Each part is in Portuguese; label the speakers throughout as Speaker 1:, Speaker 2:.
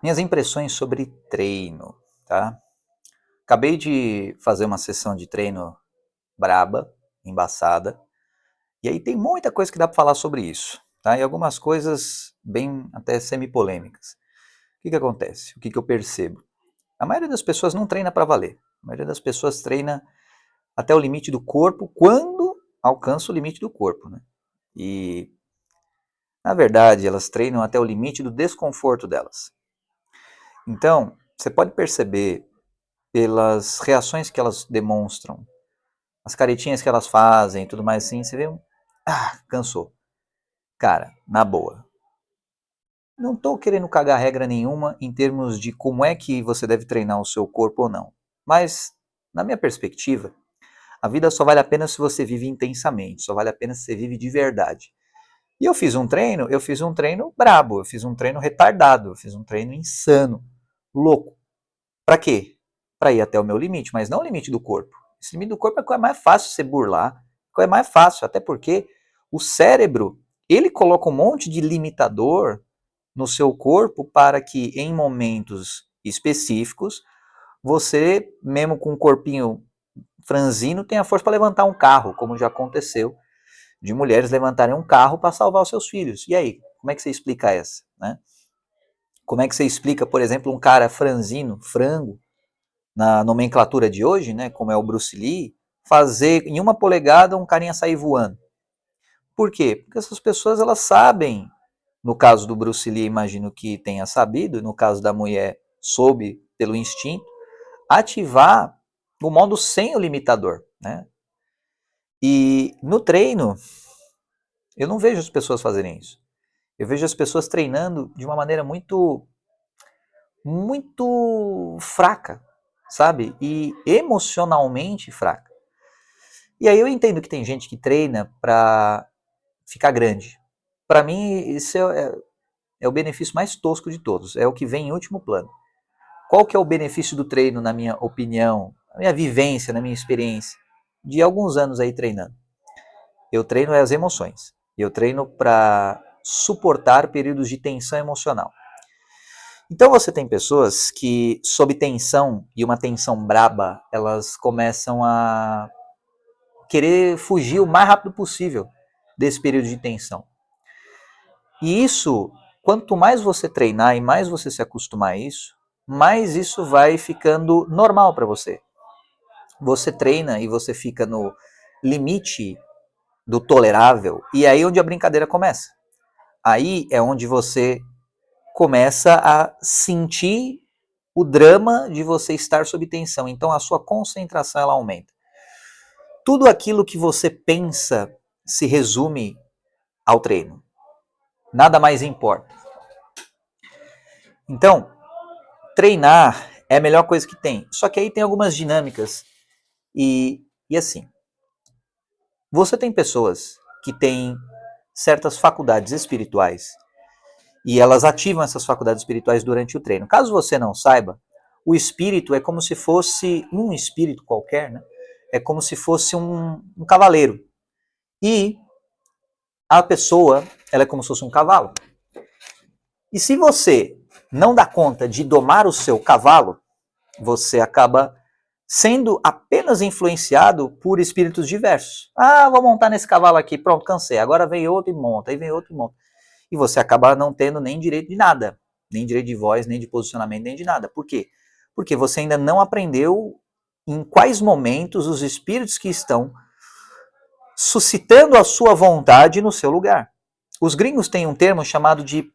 Speaker 1: Minhas impressões sobre treino, tá? Acabei de fazer uma sessão de treino braba, embaçada, e aí tem muita coisa que dá para falar sobre isso, tá? E algumas coisas bem até semi-polêmicas. O que que acontece? O que que eu percebo? A maioria das pessoas não treina para valer. A maioria das pessoas treina até o limite do corpo quando alcança o limite do corpo, né? E, na verdade, elas treinam até o limite do desconforto delas. Então, você pode perceber pelas reações que elas demonstram, as caretinhas que elas fazem e tudo mais assim, você vê, cansou. Cara, na boa. Não estou querendo cagar regra nenhuma em termos de como é que você deve treinar o seu corpo ou não. Mas, na minha perspectiva, a vida só vale a pena se você vive intensamente, só vale a pena se você vive de verdade. E eu fiz um treino brabo, eu fiz um treino retardado, eu fiz um treino insano, louco. Pra quê? Pra ir até o meu limite, mas não o limite do corpo. Esse limite do corpo é a coisa mais fácil de você burlar, a coisa mais fácil, até porque o cérebro, ele coloca um monte de limitador no seu corpo para que em momentos específicos você, mesmo com um corpinho franzino, tenha força para levantar um carro, como já aconteceu de mulheres levantarem um carro para salvar os seus filhos. E aí, como é que você explica essa, né? Como é que você explica, por exemplo, um cara franzino, frango, na nomenclatura de hoje, né, como é o Bruce Lee, fazer em 1 polegada um carinha sair voando? Por quê? Porque essas pessoas elas sabem, no caso do Bruce Lee, imagino que tenha sabido, e no caso da mulher, soube pelo instinto, ativar o modo sem o limitador, né? E no treino, eu não vejo as pessoas fazerem isso. Eu vejo as pessoas treinando de uma maneira muito fraca, sabe? E emocionalmente fraca. E aí eu entendo que tem gente que treina pra ficar grande. Pra mim, isso é o benefício mais tosco de todos. É o que vem em último plano. Qual que é o benefício do treino, na minha opinião, na minha vivência, na minha experiência? De alguns anos aí treinando. Eu treino as emoções. Eu treino para suportar períodos de tensão emocional. Então você tem pessoas que, sob tensão, e uma tensão braba, elas começam a querer fugir o mais rápido possível desse período de tensão. E isso, quanto mais você treinar e mais você se acostumar a isso, mais isso vai ficando normal para você. Você treina e você fica no limite do tolerável, e é aí onde a brincadeira começa. Aí é onde você começa a sentir o drama de você estar sob tensão. Então a sua concentração ela aumenta. Tudo aquilo que você pensa se resume ao treino. Nada mais importa. Então, treinar é a melhor coisa que tem. Só que aí tem algumas dinâmicas. E assim, você tem pessoas que têm certas faculdades espirituais e elas ativam essas faculdades espirituais durante o treino. Caso você não saiba, o espírito é como se fosse um espírito qualquer, né? É como se fosse um cavaleiro. E a pessoa, ela é como se fosse um cavalo. E se você não dá conta de domar o seu cavalo, você acaba sendo apenas influenciado por espíritos diversos. Ah, vou montar nesse cavalo aqui, pronto, cansei. Agora vem outro e monta, aí vem outro e monta. E você acaba não tendo nem direito de nada, nem direito de voz, nem de posicionamento, nem de nada. Por quê? Porque você ainda não aprendeu em quais momentos os espíritos que estão suscitando a sua vontade no seu lugar. Os gringos têm um termo chamado de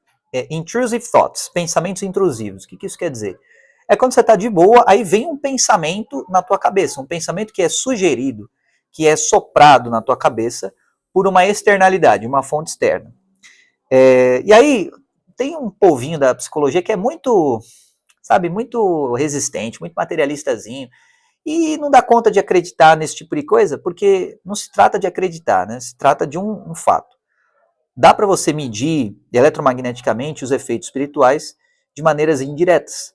Speaker 1: intrusive thoughts, pensamentos intrusivos. O que isso quer dizer? É quando você está de boa, aí vem um pensamento na tua cabeça, um pensamento que é sugerido, que é soprado na tua cabeça por uma externalidade, uma fonte externa. E aí tem um povinho da psicologia que é muito, sabe, muito resistente, muito materialistazinho, e não dá conta de acreditar nesse tipo de coisa, porque não se trata de acreditar, né? Se trata de um fato. Dá para você medir eletromagneticamente os efeitos espirituais de maneiras indiretas.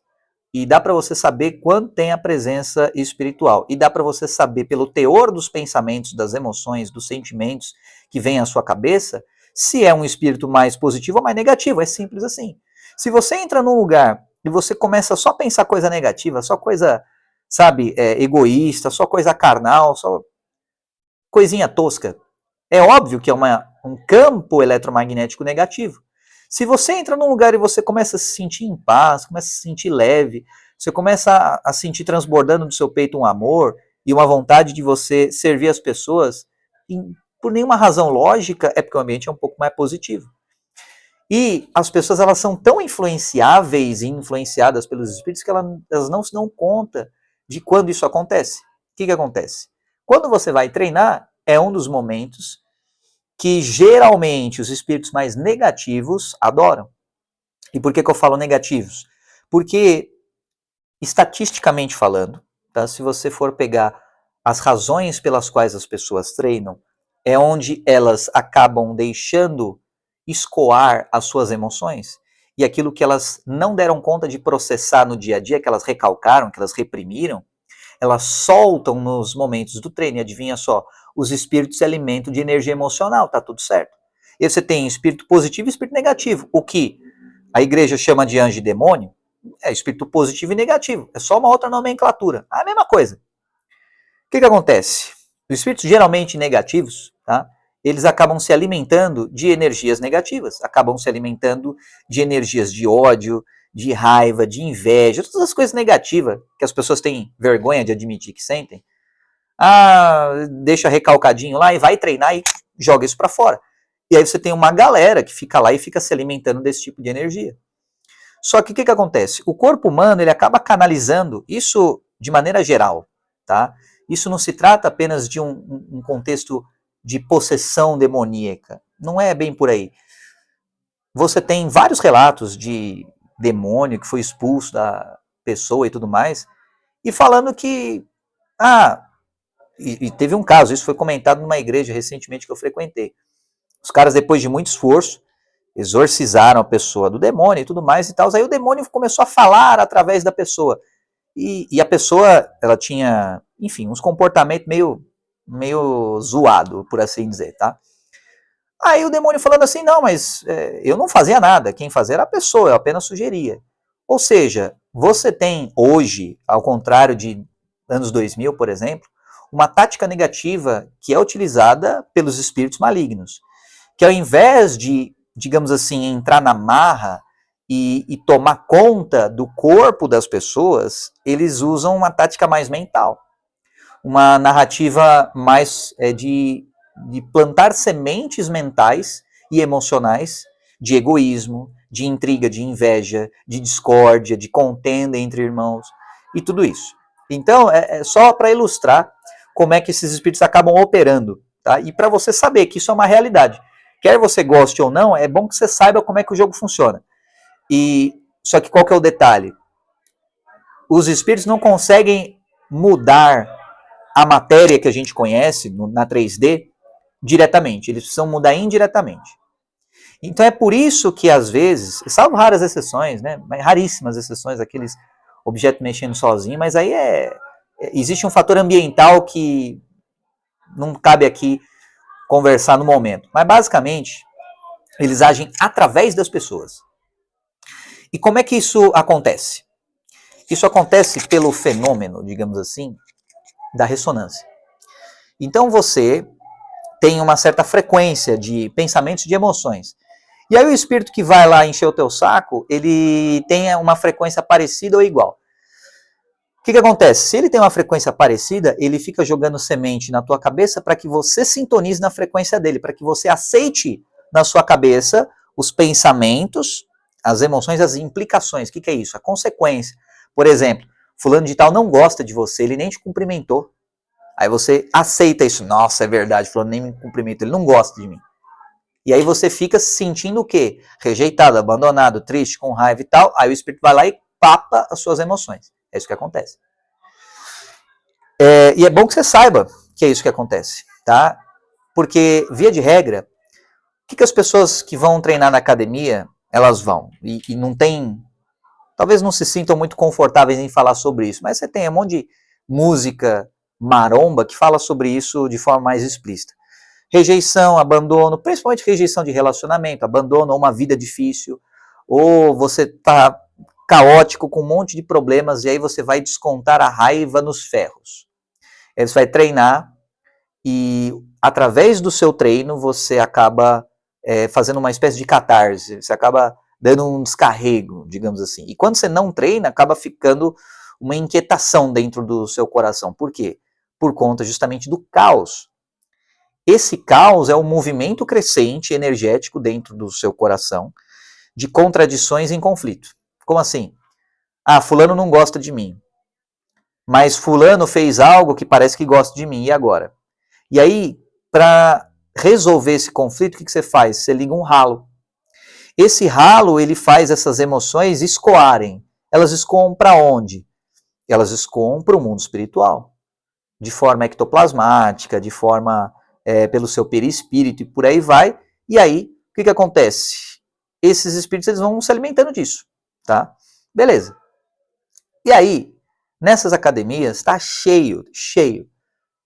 Speaker 1: E dá para você saber quando tem a presença espiritual. E dá para você saber pelo teor dos pensamentos, das emoções, dos sentimentos que vem à sua cabeça, se é um espírito mais positivo ou mais negativo. É simples assim. Se você entra num lugar e você começa só a pensar coisa negativa, só coisa, sabe, egoísta, só coisa carnal, só coisinha tosca, é óbvio que é um campo eletromagnético negativo. Se você entra num lugar e você começa a se sentir em paz, começa a se sentir leve, você começa a sentir transbordando do seu peito um amor e uma vontade de você servir as pessoas, por nenhuma razão lógica, é porque o ambiente é um pouco mais positivo. E as pessoas, elas são tão influenciáveis e influenciadas pelos espíritos que elas não se dão conta de quando isso acontece. O que acontece? Quando você vai treinar, é um dos momentos que geralmente os espíritos mais negativos adoram. E por que eu falo negativos? Porque, estatisticamente falando, tá, se você for pegar as razões pelas quais as pessoas treinam, é onde elas acabam deixando escoar as suas emoções e aquilo que elas não deram conta de processar no dia a dia, que elas recalcaram, que elas reprimiram, elas soltam nos momentos do treino. E adivinha só, os espíritos se alimentam de energia emocional, tá tudo certo. E você tem espírito positivo e espírito negativo. O que a igreja chama de anjo e demônio é espírito positivo e negativo. É só uma outra nomenclatura. A mesma coisa. O que acontece? Os espíritos geralmente negativos, tá? Eles acabam se alimentando de energias negativas, acabam se alimentando de energias de ódio, de raiva, de inveja, todas as coisas negativas que as pessoas têm vergonha de admitir que sentem. Deixa recalcadinho lá e vai treinar e joga isso para fora. E aí você tem uma galera que fica lá e fica se alimentando desse tipo de energia. Só que o que acontece? O corpo humano, ele acaba canalizando isso de maneira geral, tá? Isso não se trata apenas de um contexto de possessão demoníaca. Não é bem por aí. Você tem vários relatos de demônio que foi expulso da pessoa e tudo mais, e falando que, e teve um caso, isso foi comentado numa igreja recentemente que eu frequentei. Os caras, depois de muito esforço, exorcizaram a pessoa do demônio e tudo mais e tal, aí o demônio começou a falar através da pessoa. E a pessoa, ela tinha, enfim, uns comportamentos meio zoado, por assim dizer, tá? Aí o demônio falando assim, não, mas eu não fazia nada, quem fazia era a pessoa, eu apenas sugeria. Ou seja, você tem hoje, ao contrário de anos 2000, por exemplo, uma tática negativa que é utilizada pelos espíritos malignos, que ao invés de, digamos assim, entrar na marra e tomar conta do corpo das pessoas, eles usam uma tática mais mental, uma narrativa mais de plantar sementes mentais e emocionais de egoísmo, de intriga, de inveja, de discórdia, de contenda entre irmãos e tudo isso. Então, é só para ilustrar como é que esses espíritos acabam operando, tá? E para você saber que isso é uma realidade. Quer você goste ou não, é bom que você saiba como é que o jogo funciona. E só que qual que é o detalhe? Os espíritos não conseguem mudar a matéria que a gente conhece na 3D diretamente, eles precisam mudar indiretamente. Então é por isso que às vezes, salvo raras exceções, né, raríssimas exceções, aqueles objetos mexendo sozinho, mas aí existe um fator ambiental que não cabe aqui conversar no momento. Mas basicamente, eles agem através das pessoas. E como é que isso acontece? Isso acontece pelo fenômeno, digamos assim, da ressonância. Então você tem uma certa frequência de pensamentos e de emoções. E aí o espírito que vai lá encher o teu saco, ele tem uma frequência parecida ou igual. O que acontece? Se ele tem uma frequência parecida, ele fica jogando semente na tua cabeça para que você sintonize na frequência dele, para que você aceite na sua cabeça os pensamentos, as emoções, as implicações. O que é isso? A consequência. Por exemplo, fulano de tal não gosta de você, ele nem te cumprimentou. Aí você aceita isso. Nossa, é verdade, fulano nem me cumprimentou, ele não gosta de mim. E aí você fica se sentindo o quê? Rejeitado, abandonado, triste, com raiva e tal. Aí o espírito vai lá e papa as suas emoções. É isso que acontece. E é bom que você saiba que é isso que acontece, tá? Porque, via de regra, o que as pessoas que vão treinar na academia, elas vão? E não tem... Talvez não se sintam muito confortáveis em falar sobre isso, mas você tem um monte de música maromba que fala sobre isso de forma mais explícita. Rejeição, abandono, principalmente rejeição de relacionamento, abandono ou uma vida difícil, ou você está caótico, com um monte de problemas, e aí você vai descontar a raiva nos ferros. Aí você vai treinar e, através do seu treino, você acaba fazendo uma espécie de catarse, você acaba dando um descarrego, digamos assim. E quando você não treina, acaba ficando uma inquietação dentro do seu coração. Por quê? Por conta justamente do caos. Esse caos é um movimento crescente energético dentro do seu coração de contradições em conflito. Como assim? Ah, fulano não gosta de mim, mas fulano fez algo que parece que gosta de mim, e agora? E aí, para resolver esse conflito, o que você faz? Você liga um ralo. Esse ralo, ele faz essas emoções escoarem. Elas escoam para onde? Elas escoam para o mundo espiritual, de forma ectoplasmática, de forma pelo seu perispírito e por aí vai. E aí, o que acontece? Esses espíritos eles vão se alimentando disso, tá? Beleza. E aí, nessas academias, está cheio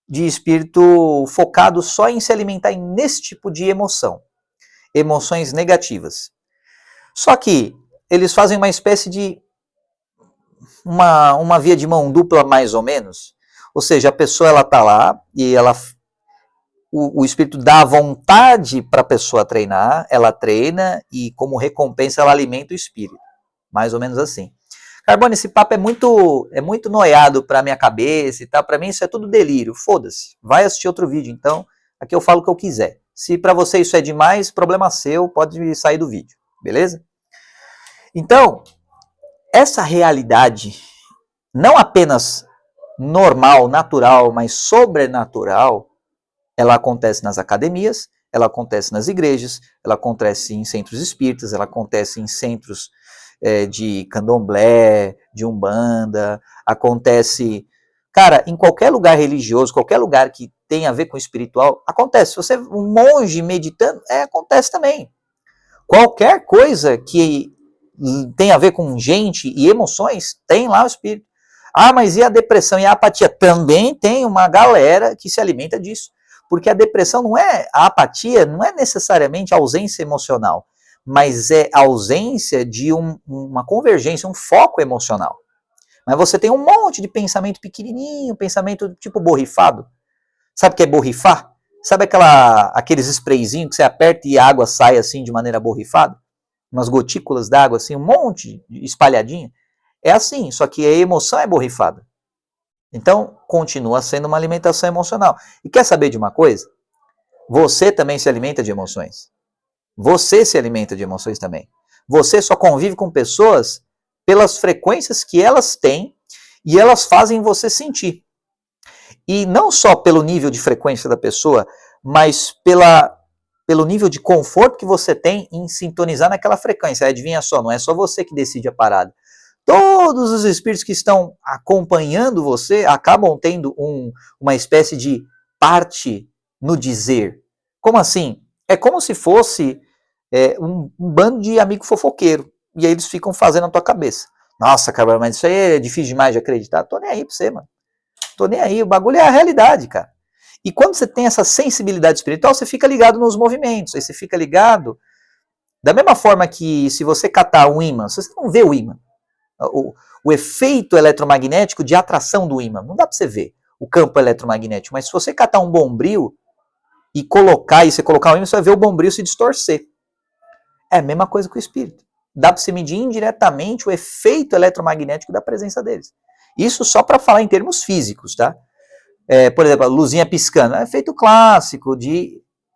Speaker 1: de espírito focado só em se alimentar nesse tipo de emoção, emoções negativas. Só que eles fazem uma espécie de uma via de mão dupla, mais ou menos. Ou seja, a pessoa ela tá lá e o espírito dá vontade para a pessoa treinar, ela treina e como recompensa ela alimenta o espírito. Mais ou menos assim. Carbone, esse papo é muito noiado para minha cabeça e tal. Para mim isso é tudo delírio. Foda-se. Vai assistir outro vídeo. Então, aqui eu falo o que eu quiser. Se para você isso é demais, problema seu, pode sair do vídeo. Beleza? Então, essa realidade, não apenas normal, natural, mas sobrenatural, ela acontece nas academias, ela acontece nas igrejas, ela acontece em centros espíritas, ela acontece em centros de candomblé, de umbanda, acontece, cara, em qualquer lugar religioso, qualquer lugar que tenha a ver com o espiritual, acontece. Se você é um monge meditando, acontece também. Qualquer coisa que tem a ver com gente e emoções, tem lá o espírito. Ah, mas e a depressão e a apatia? Também tem uma galera que se alimenta disso. Porque a depressão a apatia não é necessariamente ausência emocional, mas é ausência de uma convergência, um foco emocional. Mas você tem um monte de pensamento pequenininho, pensamento tipo borrifado. Sabe o que é borrifar? Sabe aqueles sprayzinhos que você aperta e a água sai assim de maneira borrifada? Umas gotículas d'água assim, um monte espalhadinha. É assim, só que a emoção é borrifada. Então, continua sendo uma alimentação emocional. E quer saber de uma coisa? Você também se alimenta de emoções. Você se alimenta de emoções também. Você só convive com pessoas pelas frequências que elas têm e elas fazem você sentir. E não só pelo nível de frequência da pessoa, mas pelo nível de conforto que você tem em sintonizar naquela frequência. Adivinha só, não é só você que decide a parada. Todos os espíritos que estão acompanhando você acabam tendo uma espécie de parte no dizer. Como assim? É como se fosse um bando de amigo fofoqueiro. E aí eles ficam fazendo na tua cabeça. Nossa, cara, mas isso aí é difícil demais de acreditar. Tô nem aí pra você, mano. Tô nem aí. O bagulho é a realidade, cara. E quando você tem essa sensibilidade espiritual, você fica ligado nos movimentos. Aí você fica ligado da mesma forma que se você catar um ímã, você não vê o ímã. O efeito eletromagnético de atração do ímã. Não dá para você ver o campo eletromagnético, mas se você catar um bombril e você colocar o ímã, você vai ver o bombril se distorcer. É a mesma coisa com o espírito. Dá para você medir indiretamente o efeito eletromagnético da presença deles. Isso só para falar em termos físicos, tá? Por exemplo, a luzinha piscando. É efeito clássico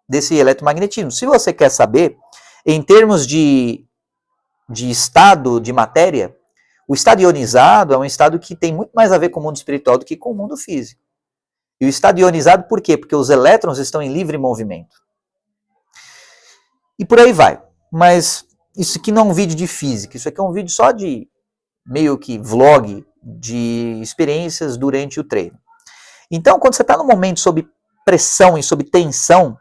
Speaker 1: desse eletromagnetismo. Se você quer saber, em termos de estado de matéria, o estado ionizado é um estado que tem muito mais a ver com o mundo espiritual do que com o mundo físico. E o estado ionizado por quê? Porque os elétrons estão em livre movimento. E por aí vai. Mas isso aqui não é um vídeo de física, isso aqui é um vídeo só de meio que vlog de experiências durante o treino. Então, quando você está num momento sob pressão e sob tensão,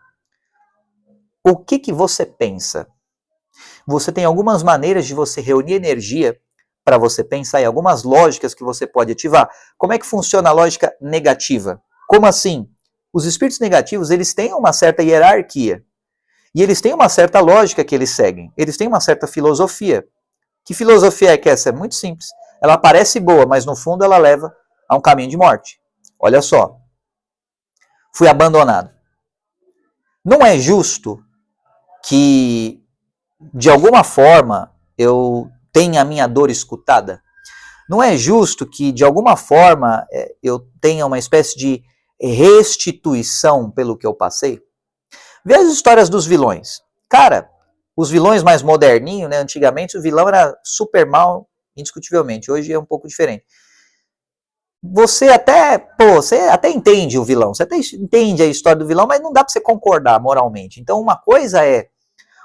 Speaker 1: o que você pensa? Você tem algumas maneiras de você reunir energia para você pensar em algumas lógicas que você pode ativar. Como é que funciona a lógica negativa? Como assim? Os espíritos negativos, eles têm uma certa hierarquia. E eles têm uma certa lógica que eles seguem. Eles têm uma certa filosofia Que filosofia é que essa? É muito simples. Ela parece boa, mas no fundo ela leva a um caminho de morte. Olha só. Fui abandonado. Não é justo que, de alguma forma, eu tenha a minha dor escutada? Não é justo que, de alguma forma, eu tenha uma espécie de restituição pelo que eu passei? Vê as histórias dos vilões. Cara, os vilões mais moderninhos, né? Antigamente o vilão era super mal, indiscutivelmente. Hoje é um pouco diferente. Você até entende o vilão, você até entende a história do vilão, mas não dá para você concordar moralmente. Então, uma coisa é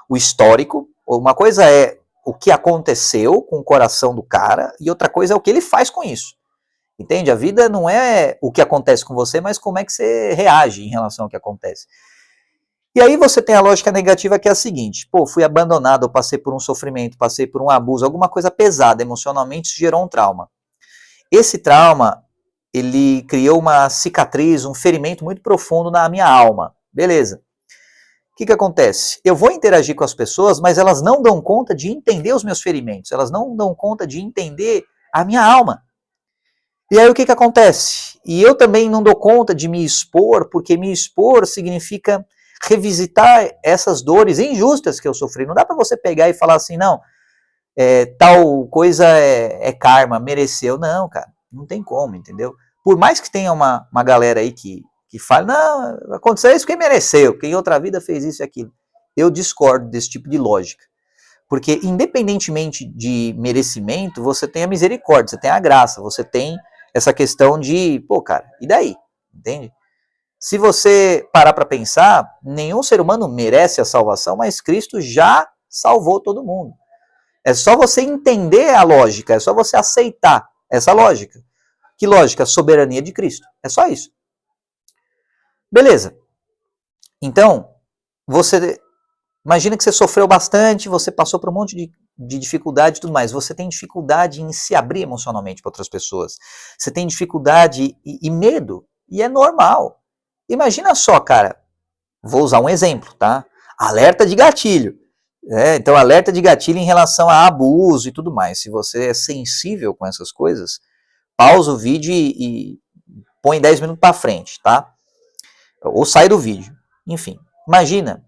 Speaker 1: o histórico, uma coisa é o que aconteceu com o coração do cara, e outra coisa é o que ele faz com isso. Entende? A vida não é o que acontece com você, mas como é que você reage em relação ao que acontece. E aí você tem a lógica negativa, que é a seguinte: pô, fui abandonado, eu passei por um sofrimento, passei por um abuso, alguma coisa pesada emocionalmente, isso gerou um trauma. Esse trauma, ele criou uma cicatriz, um ferimento muito profundo na minha alma. Beleza. O que acontece? Eu vou interagir com as pessoas, mas elas não dão conta de entender os meus ferimentos, elas não dão conta de entender a minha alma. E aí o que acontece? E eu também não dou conta de me expor, porque me expor significa revisitar essas dores injustas que eu sofri. Não dá para você pegar e falar assim, não, tal coisa é karma, mereceu. Não, cara, não tem como, entendeu? Por mais que tenha uma galera aí que fala, não, aconteceu isso porque mereceu, porque em outra vida fez isso e aquilo. Eu discordo desse tipo de lógica. Porque independentemente de merecimento, você tem a misericórdia, você tem a graça, você tem essa questão de, pô, cara, e daí? Entende? Se você parar para pensar, nenhum ser humano merece a salvação, mas Cristo já salvou todo mundo. É só você entender a lógica, é só você aceitar essa lógica. Que lógica? A soberania de Cristo. É só isso. Beleza. Então, você imagina que você sofreu bastante, você passou por um monte de dificuldade e tudo mais. Você tem dificuldade em se abrir emocionalmente para outras pessoas. Você tem dificuldade e medo. E é normal. Imagina só, cara. Vou usar um exemplo, tá? Alerta de gatilho. Então, alerta de gatilho em relação a abuso e tudo mais. Se você é sensível com essas coisas, pausa o vídeo e põe 10 minutos para frente, tá? Ou sai do vídeo. Enfim, imagina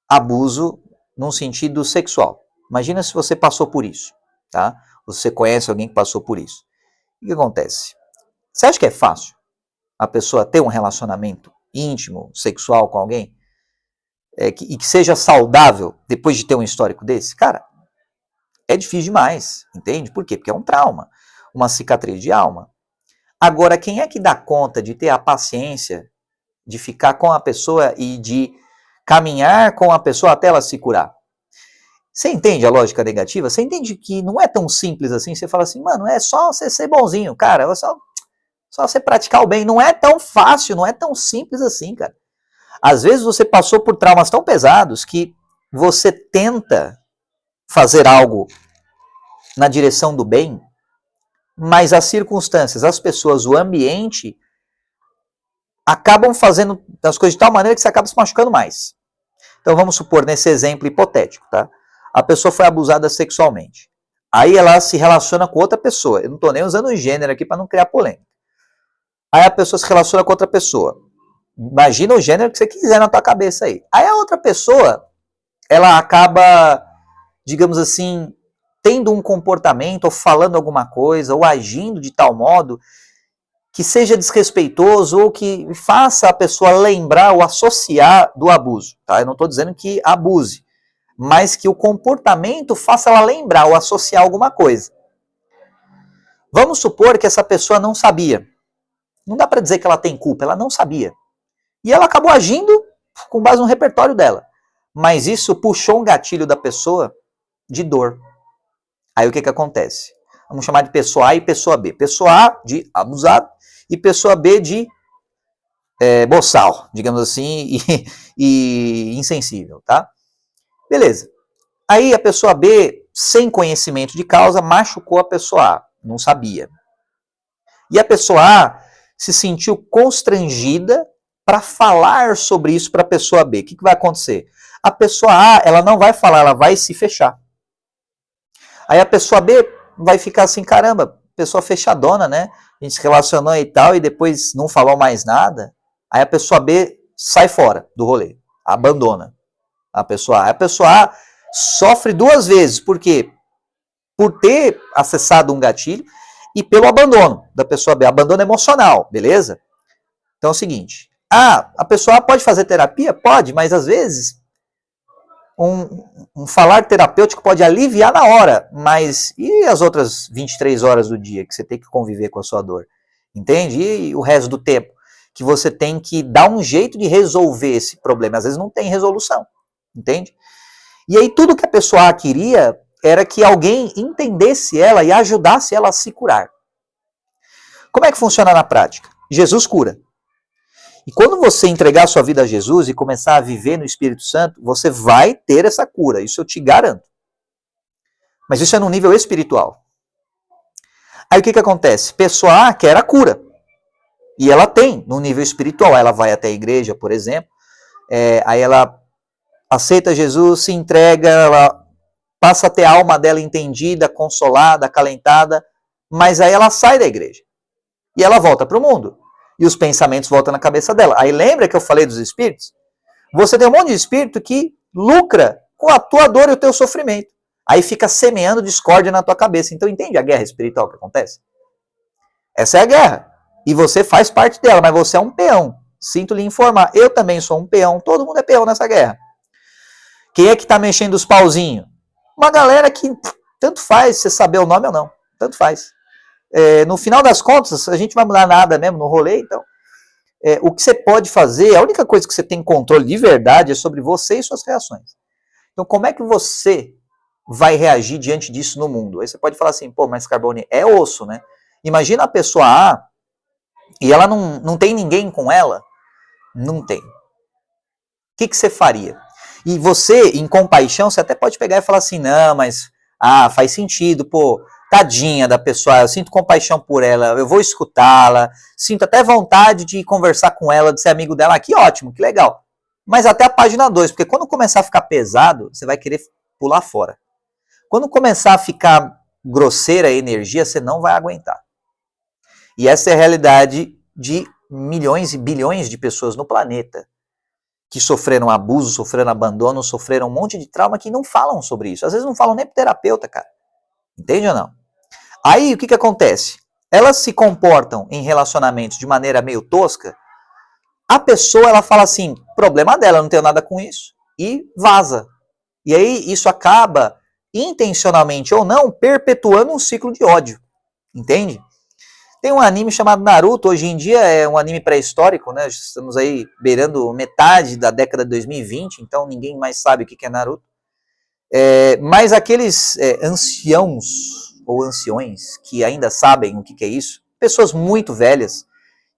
Speaker 1: abuso num sentido sexual. Imagina se você passou por isso, tá? Você conhece alguém que passou por isso. O que acontece? Você acha que é fácil a pessoa ter um relacionamento íntimo, sexual com alguém? E que seja saudável depois de ter um histórico desse? Cara, é difícil demais, entende? Por quê? Porque é um trauma, uma cicatriz de alma. Agora, quem é que dá conta de ter a paciência de ficar com a pessoa e de caminhar com a pessoa até ela se curar? Você entende a lógica negativa? Você entende que não é tão simples assim? Você fala assim, mano, é só você ser bonzinho, cara, é só você praticar o bem. Não é tão fácil, não é tão simples assim, cara. Às vezes você passou por traumas tão pesados que você tenta fazer algo na direção do bem, mas as circunstâncias, as pessoas, o ambiente acabam fazendo as coisas de tal maneira que você acaba se machucando mais. Então vamos supor, nesse exemplo hipotético, tá? A pessoa foi abusada sexualmente. Aí ela se relaciona com outra pessoa. Eu não estou nem usando o gênero aqui para não criar polêmica. Aí a pessoa se relaciona com outra pessoa. Imagina o gênero que você quiser na tua cabeça aí. Aí a outra pessoa, ela acaba, digamos assim, tendo um comportamento, ou falando alguma coisa, ou agindo de tal modo que seja desrespeitoso ou que faça a pessoa lembrar ou associar do abuso. Tá? Eu não estou dizendo que abuse, mas que o comportamento faça ela lembrar ou associar alguma coisa. Vamos supor que essa pessoa não sabia. Não dá para dizer que ela tem culpa, ela não sabia. E ela acabou agindo com base no repertório dela. Mas isso puxou um gatilho da pessoa de dor. Aí o que acontece? Vamos chamar de pessoa A e pessoa B. Pessoa A de abusado e pessoa B de boçal, digamos assim, e insensível, tá? Beleza. Aí a pessoa B, sem conhecimento de causa, machucou a pessoa A, não sabia. E a pessoa A se sentiu constrangida para falar sobre isso para a pessoa B. O que vai acontecer? A pessoa A, ela não vai falar, ela vai se fechar. Aí a pessoa B vai ficar assim, caramba, pessoa fechadona, né? A gente se relacionou e tal, e depois não falou mais nada. Aí a pessoa B sai fora do rolê, abandona a pessoa A. A pessoa A sofre duas vezes, por quê? Por ter acessado um gatilho e pelo abandono da pessoa B, abandono emocional, beleza? Então é o seguinte, a pessoa A pode fazer terapia? Pode, mas às vezes um falar terapêutico pode aliviar na hora, mas e as outras 23 horas do dia que você tem que conviver com a sua dor? Entende? E o resto do tempo que você tem que dar um jeito de resolver esse problema. Às vezes não tem resolução, entende? E aí tudo que a pessoa queria era que alguém entendesse ela e ajudasse ela a se curar. Como é que funciona na prática? Jesus cura. E quando você entregar a sua vida a Jesus e começar a viver no Espírito Santo, você vai ter essa cura, isso eu te garanto. Mas isso é no nível espiritual. Aí o que acontece? Pessoa A quer a cura. E ela tem no nível espiritual. Ela vai até a igreja, por exemplo, aí ela aceita Jesus, se entrega, ela passa a ter a alma dela entendida, consolada, acalentada, mas aí ela sai da igreja. E ela volta para o mundo. E os pensamentos voltam na cabeça dela. Aí lembra que eu falei dos espíritos? Você tem um monte de espírito que lucra com a tua dor e o teu sofrimento. Aí fica semeando discórdia na tua cabeça. Então entende a guerra espiritual que acontece? Essa é a guerra. E você faz parte dela, mas você é um peão. Sinto lhe informar. Eu também sou um peão. Todo mundo é peão nessa guerra. Quem é que está mexendo os pauzinhos? Uma galera que tanto faz você saber o nome ou não. Tanto faz. No final das contas, a gente não vai mudar nada mesmo no rolê, então o que você pode fazer, a única coisa que você tem controle de verdade é sobre você e suas reações. Então como é que você vai reagir diante disso no mundo? Aí você pode falar assim, pô, mas Carbone, é osso, né? Imagina a pessoa A e ela não tem ninguém com ela? Não tem. O que você faria? E você, em compaixão, você até pode pegar e falar assim, não, mas faz sentido, pô, tadinha da pessoa, eu sinto compaixão por ela, eu vou escutá-la, sinto até vontade de conversar com ela, de ser amigo dela, que ótimo, que legal. Mas até a página 2, porque quando começar a ficar pesado, você vai querer pular fora. Quando começar a ficar grosseira a energia, você não vai aguentar. E essa é a realidade de milhões e bilhões de pessoas no planeta, que sofreram abuso, sofreram abandono, sofreram um monte de trauma que não falam sobre isso. Às vezes não falam nem pro terapeuta, cara. Entende ou não? Aí o que acontece? Elas se comportam em relacionamentos de maneira meio tosca. A pessoa ela fala assim, problema dela, eu não tenho nada com isso, e vaza. E aí isso acaba, intencionalmente ou não, perpetuando um ciclo de ódio. Entende? Tem um anime chamado Naruto, hoje em dia é um anime pré-histórico, né? Estamos aí beirando metade da década de 2020, então ninguém mais sabe o que é Naruto. Mas aqueles anciãos ou anciões que ainda sabem o que é isso, pessoas muito velhas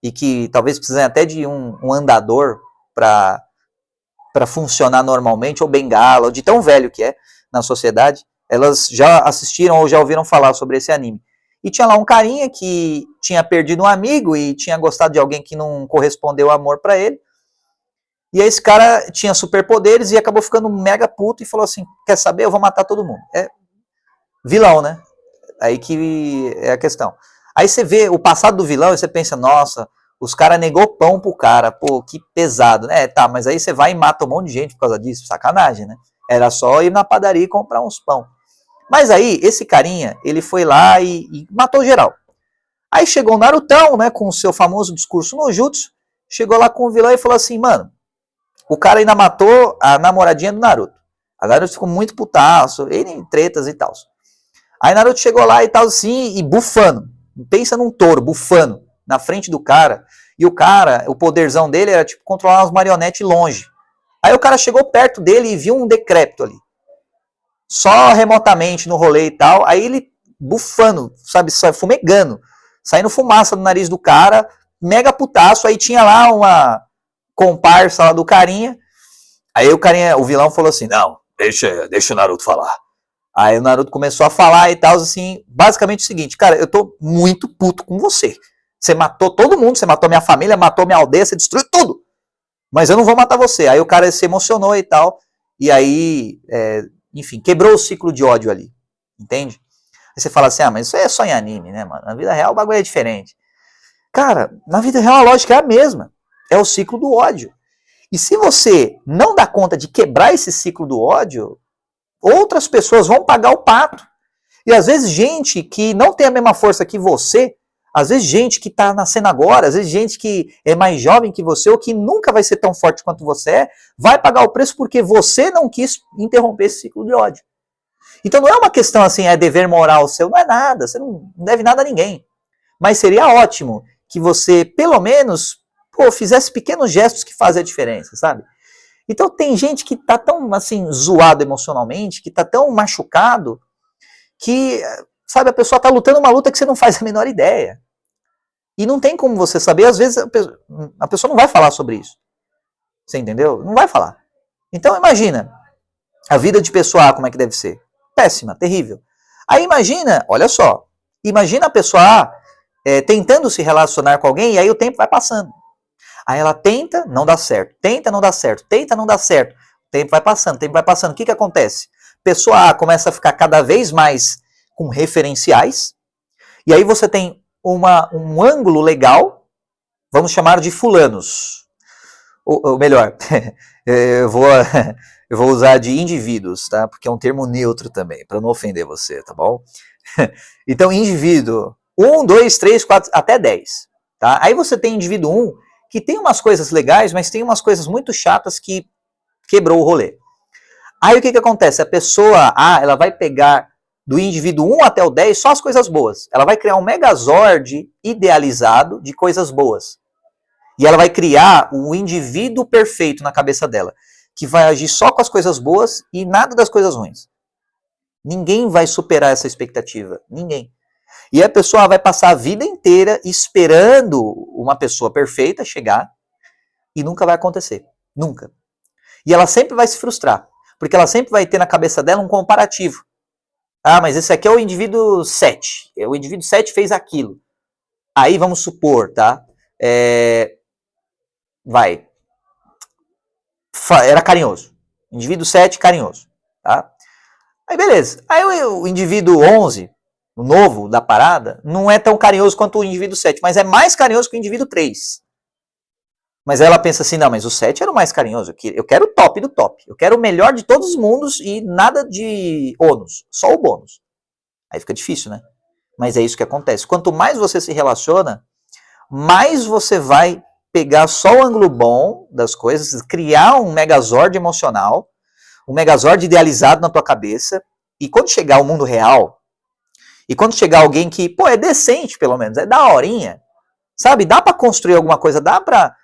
Speaker 1: e que talvez precisem até de um andador para funcionar normalmente, ou bengala, ou de tão velho que é na sociedade, elas já assistiram ou já ouviram falar sobre esse anime. E tinha lá um carinha que tinha perdido um amigo e tinha gostado de alguém que não correspondeu o amor para ele. E aí esse cara tinha superpoderes e acabou ficando mega puto e falou assim, quer saber, eu vou matar todo mundo. É vilão, né? Aí que é a questão. Aí você vê o passado do vilão e você pensa, nossa, os caras negou pão pro cara, pô, que pesado, né? Tá, mas aí você vai e mata um monte de gente por causa disso, sacanagem, né? Era só ir na padaria e comprar uns pão. Mas aí, esse carinha, ele foi lá e matou geral. Aí chegou o Narutão, né, com o seu famoso discurso no Jutsu, chegou lá com o vilão e falou assim, mano, o cara ainda matou a namoradinha do Naruto. A Naruto ficou muito putaço, ele em tretas e tal. Aí Naruto chegou lá e tal assim, e bufando. Pensa num touro, bufando, na frente do cara. E o cara, o poderzão dele era tipo controlar umas marionetes longe. Aí o cara chegou perto dele e viu um decrépito ali. Só remotamente no rolê e tal. Aí ele bufando, sabe, fumegando. Saindo fumaça do nariz do cara, mega putaço. Aí tinha lá uma comparsa lá do carinha. Aí o vilão falou assim, não, deixa o Naruto falar. Aí o Naruto começou a falar e tal, assim, basicamente o seguinte, cara, eu tô muito puto com você. Você matou todo mundo, você matou minha família, matou minha aldeia, você destruiu tudo. Mas eu não vou matar você. Aí o cara se emocionou e tal, e aí, enfim, quebrou o ciclo de ódio ali. entende? Aí você fala assim, mas isso aí é só em anime, né, mano? Na vida real o bagulho é diferente. Cara, na vida real a lógica é a mesma. É o ciclo do ódio. E se você não dá conta de quebrar esse ciclo do ódio, outras pessoas vão pagar o pato. E às vezes gente que não tem a mesma força que você, às vezes gente que está nascendo agora, às vezes gente que é mais jovem que você ou que nunca vai ser tão forte quanto você é, vai pagar o preço porque você não quis interromper esse ciclo de ódio. Então não é uma questão assim, é dever moral seu, não é nada, você não deve nada a ninguém. Mas seria ótimo que você, pelo menos, fizesse pequenos gestos que fazem a diferença, sabe? Então tem gente que tá tão, assim, zoado emocionalmente, que tá tão machucado, que, sabe, a pessoa tá lutando uma luta que você não faz a menor ideia. E não tem como você saber, às vezes a pessoa não vai falar sobre isso. Você entendeu? Não vai falar. Então imagina, a vida de pessoa A como é que deve ser? Péssima, terrível. Aí imagina, olha só, imagina a pessoa A tentando se relacionar com alguém e aí o tempo vai passando. Aí ela tenta, não dá certo. Tenta, não dá certo. Tenta, não dá certo. O tempo vai passando, o tempo vai passando. O que acontece? Pessoa A começa a ficar cada vez mais com referenciais. E aí você tem um ângulo legal, vamos chamar de fulanos. Ou melhor, eu vou usar de indivíduos, tá? Porque é um termo neutro também, para não ofender você, tá bom? Então, indivíduo 1, 2, 3, 4, até 10. Tá? Aí você tem indivíduo 1, que tem umas coisas legais, mas tem umas coisas muito chatas que quebrou o rolê. Aí o que acontece? A pessoa A, ela vai pegar do indivíduo 1 até o 10 só as coisas boas. Ela vai criar um megazord idealizado de coisas boas. E ela vai criar um indivíduo perfeito na cabeça dela, que vai agir só com as coisas boas e nada das coisas ruins. Ninguém vai superar essa expectativa. Ninguém. E a pessoa vai passar a vida inteira esperando uma pessoa perfeita chegar e nunca vai acontecer. Nunca. E ela sempre vai se frustrar, porque ela sempre vai ter na cabeça dela um comparativo. Ah, mas esse aqui é o indivíduo 7. O indivíduo 7 fez aquilo. Aí vamos supor, tá? Era carinhoso. Indivíduo 7, carinhoso. Tá? Aí beleza. Aí o indivíduo 11, o novo da parada, não é tão carinhoso quanto o indivíduo 7, mas é mais carinhoso que o indivíduo 3. Mas aí ela pensa assim, não, mas o 7 era o mais carinhoso. Eu quero o top do top. Eu quero o melhor de todos os mundos e nada de ônus. Só o bônus. Aí fica difícil, né? Mas é isso que acontece. Quanto mais você se relaciona, mais você vai pegar só o ângulo bom das coisas, criar um megazord emocional, um megazord idealizado na tua cabeça, e quando chegar o mundo real, e quando chegar alguém que, é decente pelo menos, é daorinha, sabe? Dá pra construir alguma coisa, dá pra...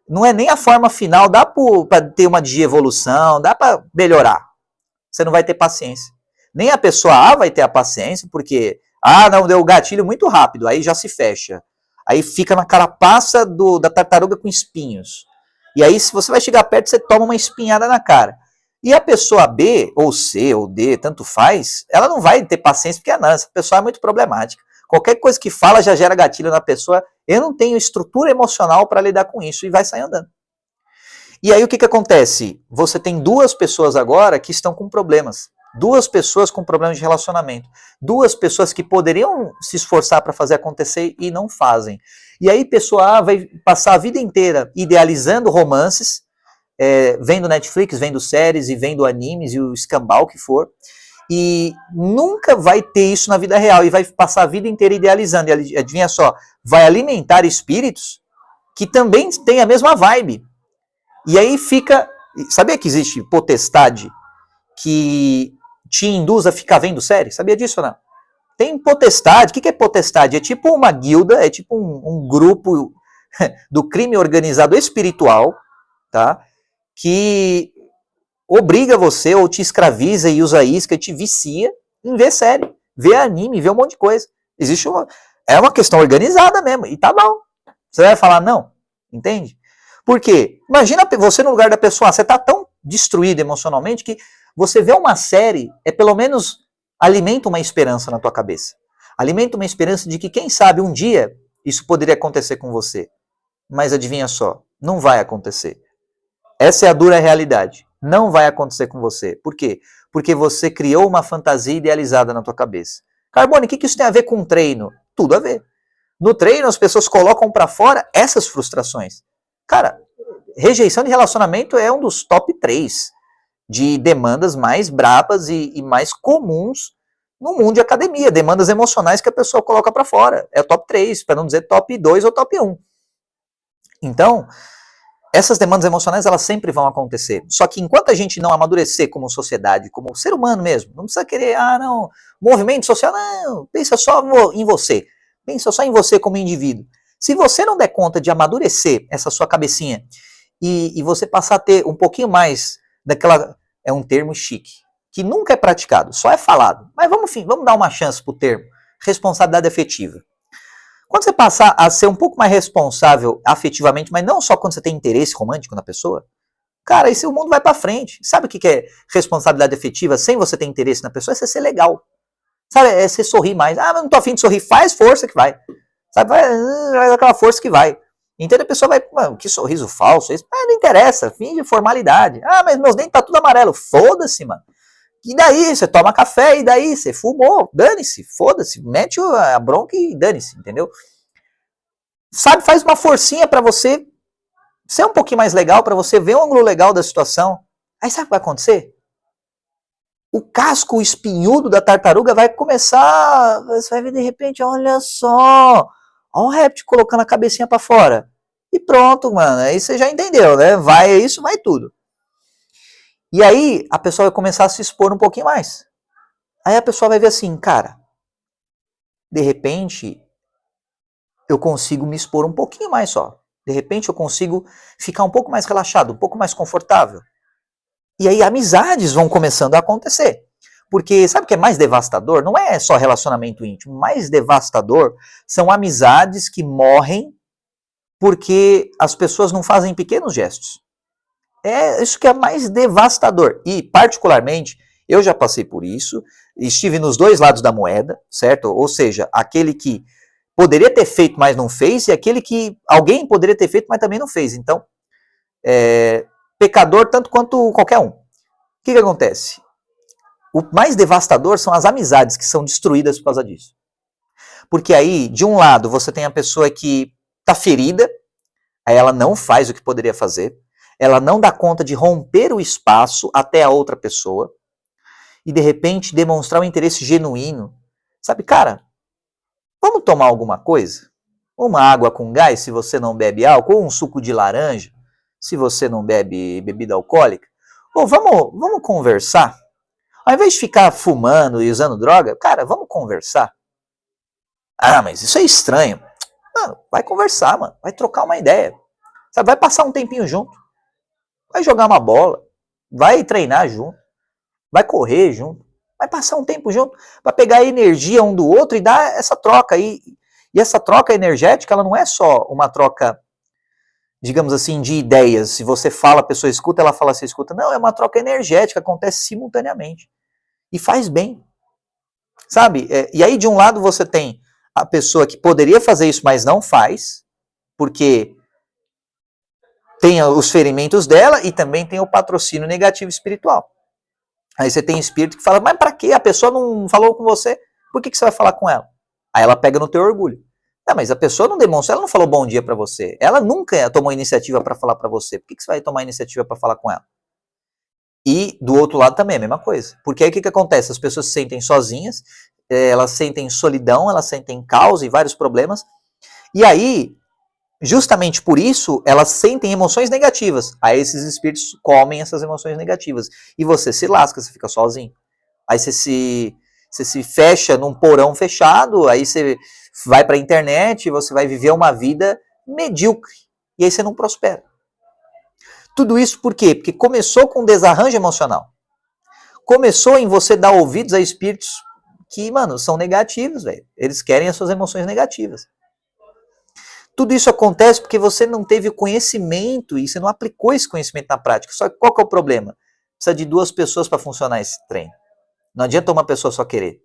Speaker 1: Não é nem a forma final, dá pra ter uma de evolução, dá pra melhorar. Você não vai ter paciência. Nem a pessoa A vai ter a paciência, porque, não, deu o gatilho muito rápido, aí já se fecha. Aí fica na carapaça da tartaruga com espinhos. E aí, se você vai chegar perto, você toma uma espinhada na cara. E a pessoa B, ou C, ou D, tanto faz, ela não vai ter paciência, porque não, essa pessoa é muito problemática. Qualquer coisa que fala já gera gatilho na pessoa. Eu não tenho estrutura emocional para lidar com isso, e vai sair andando. E aí o que acontece? Você tem duas pessoas agora que estão com problemas. Duas pessoas com problemas de relacionamento. Duas pessoas que poderiam se esforçar para fazer acontecer e não fazem. E aí pessoa A vai passar a vida inteira idealizando romances, vendo Netflix, vendo séries e vendo animes e o escambau que for, e nunca vai ter isso na vida real e vai passar a vida inteira idealizando. E adivinha só, vai alimentar espíritos que também têm a mesma vibe. E aí fica... Sabia que existe potestade que te induz a ficar vendo série? Sabia disso ou não? Tem potestade. O que é potestade? É tipo uma guilda, é tipo um grupo do crime organizado espiritual, tá? Que obriga você ou te escraviza e usa isca e te vicia em ver série, ver anime, ver um monte de coisa. É uma questão organizada mesmo, e tá bom. Você vai falar não, entende? Por quê? Imagina você no lugar da pessoa, você tá tão destruído emocionalmente que você vê uma série, pelo menos alimenta uma esperança na tua cabeça. Alimenta uma esperança de que, quem sabe, um dia isso poderia acontecer com você. Mas adivinha só, não vai acontecer. Essa é a dura realidade. Não vai acontecer com você. Por quê? porque você criou uma fantasia idealizada na tua cabeça. Carbone, o que isso tem a ver com treino? Tudo a ver. No treino, as pessoas colocam para fora essas frustrações. Cara, rejeição de relacionamento é um dos top 3 de demandas mais brabas e mais comuns no mundo de academia. Demandas emocionais que a pessoa coloca para fora. É o top 3, para não dizer top 2 ou top 1. Então, essas demandas emocionais, elas sempre vão acontecer. Só que enquanto a gente não amadurecer como sociedade, como ser humano mesmo, não precisa querer, não, movimento social, não, pensa só em você. Pensa só em você como indivíduo. Se você não der conta de amadurecer essa sua cabecinha e você passar a ter um pouquinho mais daquela, é um termo chique, que nunca é praticado, só é falado. Mas vamos dar uma chance pro termo, responsabilidade afetiva. Quando você passar a ser um pouco mais responsável afetivamente, mas não só quando você tem interesse romântico na pessoa, cara, aí o mundo vai pra frente. Sabe o que é responsabilidade afetiva sem você ter interesse na pessoa? É você ser legal. Sabe, é você sorrir mais. Mas não tô afim de sorrir. Faz força que vai. Sabe, vai aquela força que vai. Então a pessoa vai, mano, que sorriso falso. Isso não interessa, fim de formalidade. Mas meus dentes tá tudo amarelo. Foda-se, mano. E daí, você toma café, e daí, você fumou, dane-se, foda-se, mete a bronca e dane-se, entendeu? Sabe, faz uma forcinha pra você ser um pouquinho mais legal, pra você ver um ângulo legal da situação. Aí sabe o que vai acontecer? O casco espinhudo da tartaruga vai começar, você vai ver de repente, olha só, olha o réptil colocando a cabecinha pra fora. E pronto, mano, aí você já entendeu, né? Vai isso, vai tudo. E aí a pessoa vai começar a se expor um pouquinho mais. Aí a pessoa vai ver assim, cara, de repente eu consigo me expor um pouquinho mais só. De repente eu consigo ficar um pouco mais relaxado, um pouco mais confortável. E aí amizades vão começando a acontecer. Porque sabe o que é mais devastador? Não é só relacionamento íntimo. Mais devastador são amizades que morrem porque as pessoas não fazem pequenos gestos. É isso que é mais devastador. E, particularmente, eu já passei por isso, estive nos dois lados da moeda, certo? Ou seja, aquele que poderia ter feito, mas não fez, e aquele que alguém poderia ter feito, mas também não fez. Então, pecador tanto quanto qualquer um. O que acontece? O mais devastador são as amizades que são destruídas por causa disso. Porque aí, de um lado, você tem a pessoa que está ferida, aí ela não faz o que poderia fazer, ela não dá conta de romper o espaço até a outra pessoa e, de repente, demonstrar um interesse genuíno. Sabe, cara, vamos tomar alguma coisa? Uma água com gás, se você não bebe álcool, ou um suco de laranja, se você não bebe bebida alcoólica. Ou vamos conversar? Ao invés de ficar fumando e usando droga, cara, vamos conversar. Mas isso é estranho. Mano, vai conversar, mano. Vai trocar uma ideia. Sabe, vai passar um tempinho junto. Vai jogar uma bola. Vai treinar junto. Vai correr junto. Vai passar um tempo junto para pegar a energia um do outro e dar essa troca. E essa troca energética, ela não é só uma troca, digamos assim, de ideias. Se você fala, a pessoa escuta, ela fala, você escuta. Não, é uma troca energética, acontece simultaneamente. E faz bem. Sabe? E aí, de um lado, você tem a pessoa que poderia fazer isso, mas não faz, porque tem os ferimentos dela e também tem o patrocínio negativo espiritual. Aí você tem espírito que fala, mas pra quê? A pessoa não falou com você, por que você vai falar com ela? Aí ela pega no teu orgulho. Mas a pessoa não demonstrou, ela não falou bom dia pra você. Ela nunca tomou iniciativa pra falar pra você. Por que você vai tomar iniciativa pra falar com ela? E do outro lado também a mesma coisa. Porque aí o que acontece? As pessoas se sentem sozinhas, elas sentem solidão, elas sentem caos e vários problemas. E aí, justamente por isso, elas sentem emoções negativas. Aí esses espíritos comem essas emoções negativas. E você se lasca, você fica sozinho. Aí você se fecha num porão fechado, aí você vai para a internet, você vai viver uma vida medíocre. E aí você não prospera. Tudo isso por quê? Porque começou com um desarranjo emocional. Começou em você dar ouvidos a espíritos que, mano, são negativos, velho. Eles querem as suas emoções negativas. Tudo isso acontece porque você não teve o conhecimento e você não aplicou esse conhecimento na prática. Só que qual que é o problema? Precisa de 2 pessoas para funcionar esse trem. Não adianta uma pessoa só querer.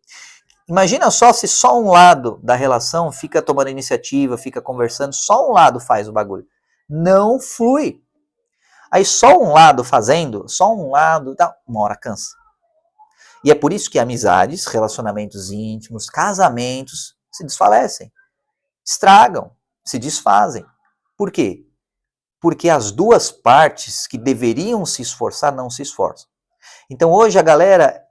Speaker 1: Imagina só se só um lado da relação fica tomando iniciativa, fica conversando, só um lado faz o bagulho. Não flui. Aí só um lado fazendo, só um lado, uma hora cansa. E é por isso que amizades, relacionamentos íntimos, casamentos se desfalecem, estragam, se desfazem. Por quê? Porque as duas partes que deveriam se esforçar não se esforçam. Então hoje a galera,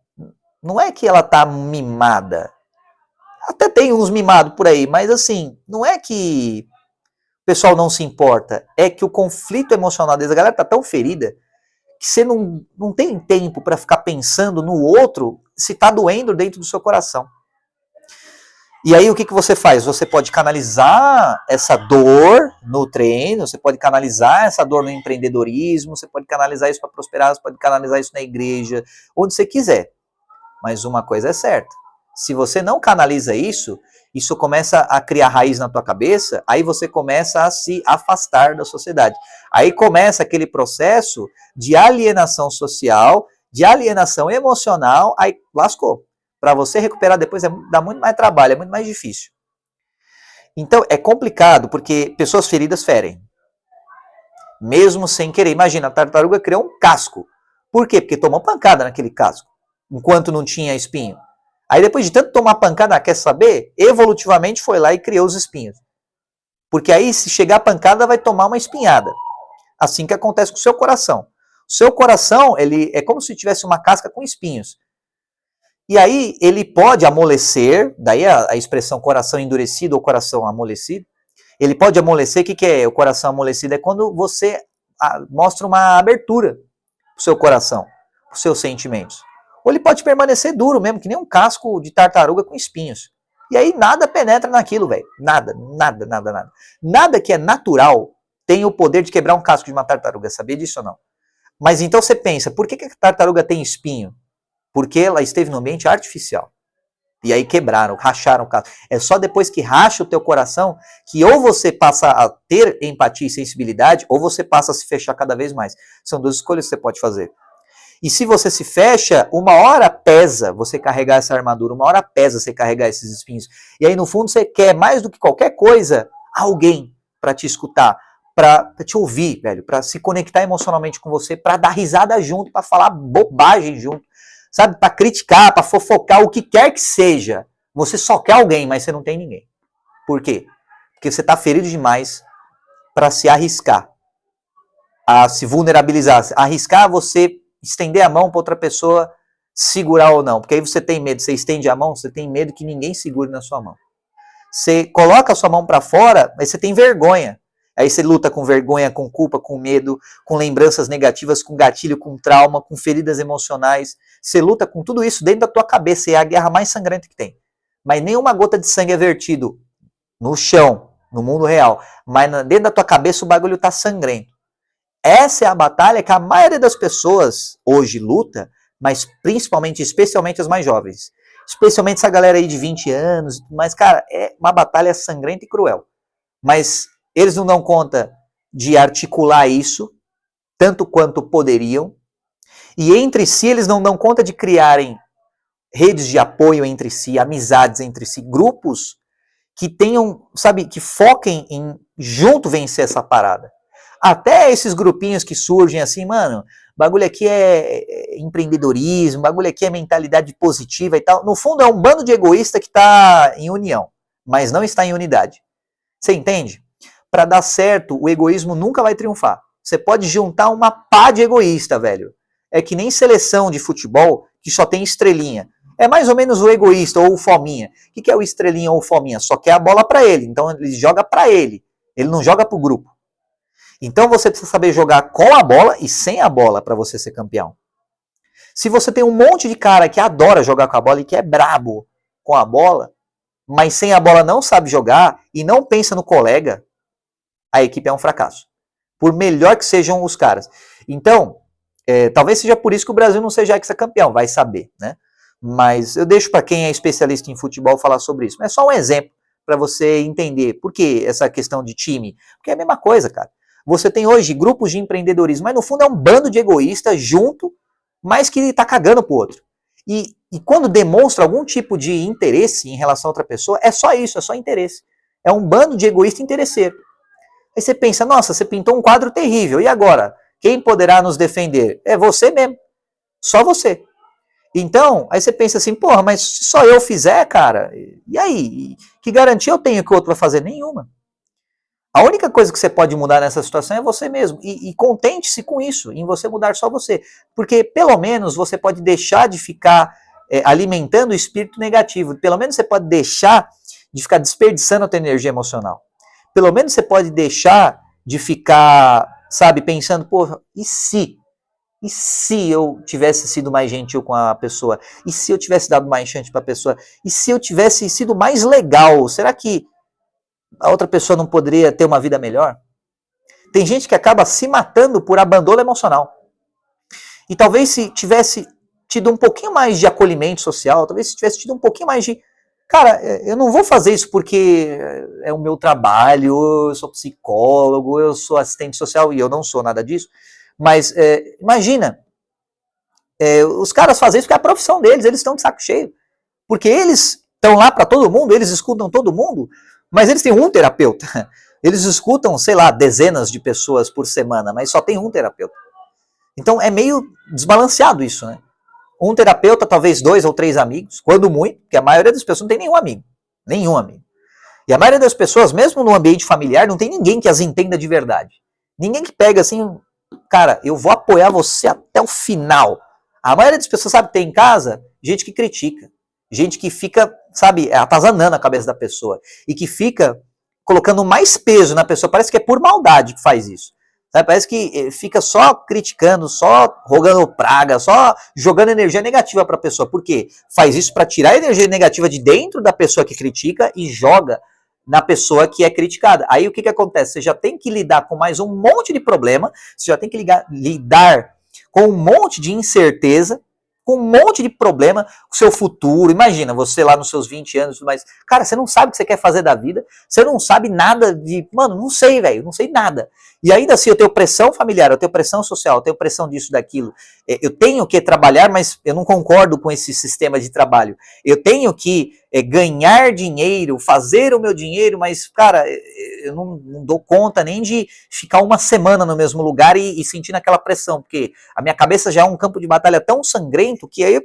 Speaker 1: não é que ela tá mimada. Até tem uns mimados por aí, mas assim, não é que o pessoal não se importa. É que o conflito emocional deles, a galera tá tão ferida, que você não tem tempo para ficar pensando no outro se tá doendo dentro do seu coração. E aí o que você faz? Você pode canalizar essa dor no treino, você pode canalizar essa dor no empreendedorismo, você pode canalizar isso para prosperar, você pode canalizar isso na igreja, onde você quiser. Mas uma coisa é certa, se você não canaliza isso, isso começa a criar raiz na tua cabeça, aí você começa a se afastar da sociedade. Aí começa aquele processo de alienação social, de alienação emocional, aí lascou. Para você recuperar depois dá muito mais trabalho, é muito mais difícil. Então é complicado porque pessoas feridas ferem. Mesmo sem querer. Imagina, a tartaruga criou um casco. Por quê? Porque tomou pancada naquele casco, enquanto não tinha espinho. Aí depois de tanto tomar pancada, quer saber? Evolutivamente foi lá e criou os espinhos. Porque aí se chegar a pancada vai tomar uma espinhada. Assim que acontece com o seu coração. O seu coração, ele é como se tivesse uma casca com espinhos. E aí ele pode amolecer, daí a expressão coração endurecido ou coração amolecido. Ele pode amolecer, o que é o coração amolecido? É quando você mostra uma abertura pro seu coração, pros seus sentimentos. Ou ele pode permanecer duro mesmo, que nem um casco de tartaruga com espinhos. E aí nada penetra naquilo, velho. Nada, nada, nada, nada. Nada que é natural tem o poder de quebrar um casco de uma tartaruga, sabia disso ou não? Mas então você pensa, por que a tartaruga tem espinho? Porque ela esteve no ambiente artificial. E aí quebraram, racharam o casco. É só depois que racha o teu coração que ou você passa a ter empatia e sensibilidade, ou você passa a se fechar cada vez mais. São duas escolhas que você pode fazer. E se você se fecha, uma hora pesa você carregar essa armadura, uma hora pesa você carregar esses espinhos. E aí no fundo você quer mais do que qualquer coisa, alguém para te escutar, para te ouvir, velho, para se conectar emocionalmente com você, para dar risada junto, para falar bobagem junto. Sabe, para criticar, para fofocar, o que quer que seja. Você só quer alguém, mas você não tem ninguém. Por quê? Porque você está ferido demais para se arriscar, a se vulnerabilizar. Arriscar você estender a mão para outra pessoa segurar ou não. Porque aí você tem medo, você estende a mão, você tem medo que ninguém segure na sua mão. Você coloca a sua mão para fora, mas você tem vergonha. Aí você luta com vergonha, com culpa, com medo, com lembranças negativas, com gatilho, com trauma, com feridas emocionais. Você luta com tudo isso dentro da tua cabeça e é a guerra mais sangrenta que tem. Mas nenhuma gota de sangue é vertido no chão, no mundo real. Mas dentro da tua cabeça o bagulho tá sangrento. Essa é a batalha que a maioria das pessoas hoje luta, mas principalmente, especialmente as mais jovens. Especialmente essa galera aí de 20 anos. Mas, cara, é uma batalha sangrenta e cruel. Mas eles não dão conta de articular isso, tanto quanto poderiam, e entre si eles não dão conta de criarem redes de apoio entre si, amizades entre si, grupos que tenham, sabe, que foquem em junto vencer essa parada. Até esses grupinhos que surgem assim, mano, bagulho aqui é empreendedorismo, bagulho aqui é mentalidade positiva e tal. No fundo é um bando de egoísta que está em união, mas não está em unidade. Você entende? Para dar certo, o egoísmo nunca vai triunfar. Você pode juntar uma pá de egoísta, velho. É que nem seleção de futebol que só tem estrelinha. É mais ou menos o egoísta ou o fominha. O que é o estrelinha ou o fominha? Só quer a bola para ele. Então ele joga para ele. Ele não joga pro grupo. Então você precisa saber jogar com a bola e sem a bola para você ser campeão. Se você tem um monte de cara que adora jogar com a bola e que é brabo com a bola, mas sem a bola não sabe jogar e não pensa no colega, a equipe é um fracasso. Por melhor que sejam os caras. Então, talvez seja por isso que o Brasil não seja hexacampeão, vai saber, né? Mas eu deixo para quem é especialista em futebol falar sobre isso. Mas é só um exemplo para você entender por que essa questão de time. Porque é a mesma coisa, cara. Você tem hoje grupos de empreendedorismo, mas no fundo é um bando de egoístas junto, mas que está cagando pro outro. E quando demonstra algum tipo de interesse em relação a outra pessoa, é só isso, é só interesse. É um bando de egoísta interesseiro. Aí você pensa, nossa, você pintou um quadro terrível, e agora? Quem poderá nos defender? É você mesmo. Só você. Então, aí você pensa assim, porra, mas se só eu fizer, cara, e aí? Que garantia eu tenho que o outro vai fazer? Nenhuma. A única coisa que você pode mudar nessa situação é você mesmo. E contente-se com isso, em você mudar só você. Porque pelo menos você pode deixar de ficar alimentando o espírito negativo. Pelo menos você pode deixar de ficar desperdiçando a tua energia emocional. Pelo menos você pode deixar de ficar, sabe, pensando, porra, e se? E se eu tivesse sido mais gentil com a pessoa? E se eu tivesse dado mais chance para a pessoa? E se eu tivesse sido mais legal? Será que a outra pessoa não poderia ter uma vida melhor? Tem gente que acaba se matando por abandono emocional. E talvez se tivesse tido um pouquinho mais de acolhimento social, talvez se tivesse tido um pouquinho mais de... Cara, eu não vou fazer isso porque é o meu trabalho, eu sou psicólogo, eu sou assistente social, e eu não sou nada disso. Mas imagina, os caras fazem isso porque é a profissão deles, eles estão de saco cheio. Porque eles estão lá para todo mundo, eles escutam todo mundo, mas eles têm um terapeuta. Eles escutam, sei lá, dezenas de pessoas por semana, mas só tem um terapeuta. Então é meio desbalanceado isso, né? Um terapeuta, talvez 2 ou 3 amigos, quando muito, porque a maioria das pessoas não tem nenhum amigo. Nenhum amigo. E a maioria das pessoas, mesmo no ambiente familiar, não tem ninguém que as entenda de verdade. Ninguém que pega assim, cara, eu vou apoiar você até o final. A maioria das pessoas, sabe, tem em casa gente que critica. Gente que fica, sabe, atazanando a cabeça da pessoa. E que fica colocando mais peso na pessoa. Parece que é por maldade que faz isso. Sabe? Parece que fica só criticando, só rogando praga, só jogando energia negativa para a pessoa. Por quê? Faz isso para tirar a energia negativa de dentro da pessoa que critica e joga na pessoa que é criticada. Aí o que acontece? Você já tem que lidar com mais um monte de problema, você já tem que lidar com um monte de incerteza, com um monte de problema, com o seu futuro. Imagina, você lá nos seus 20 anos, mas, cara, você não sabe o que você quer fazer da vida, você não sabe nada de... Mano, não sei, velho, não sei nada. E ainda assim, eu tenho pressão familiar, eu tenho pressão social, eu tenho pressão disso, daquilo. Eu tenho que trabalhar, mas eu não concordo com esse sistema de trabalho. Eu tenho que ganhar dinheiro, fazer o meu dinheiro, mas, cara, eu não dou conta nem de ficar uma semana no mesmo lugar e sentindo aquela pressão, porque a minha cabeça já é um campo de batalha tão sangrento que aí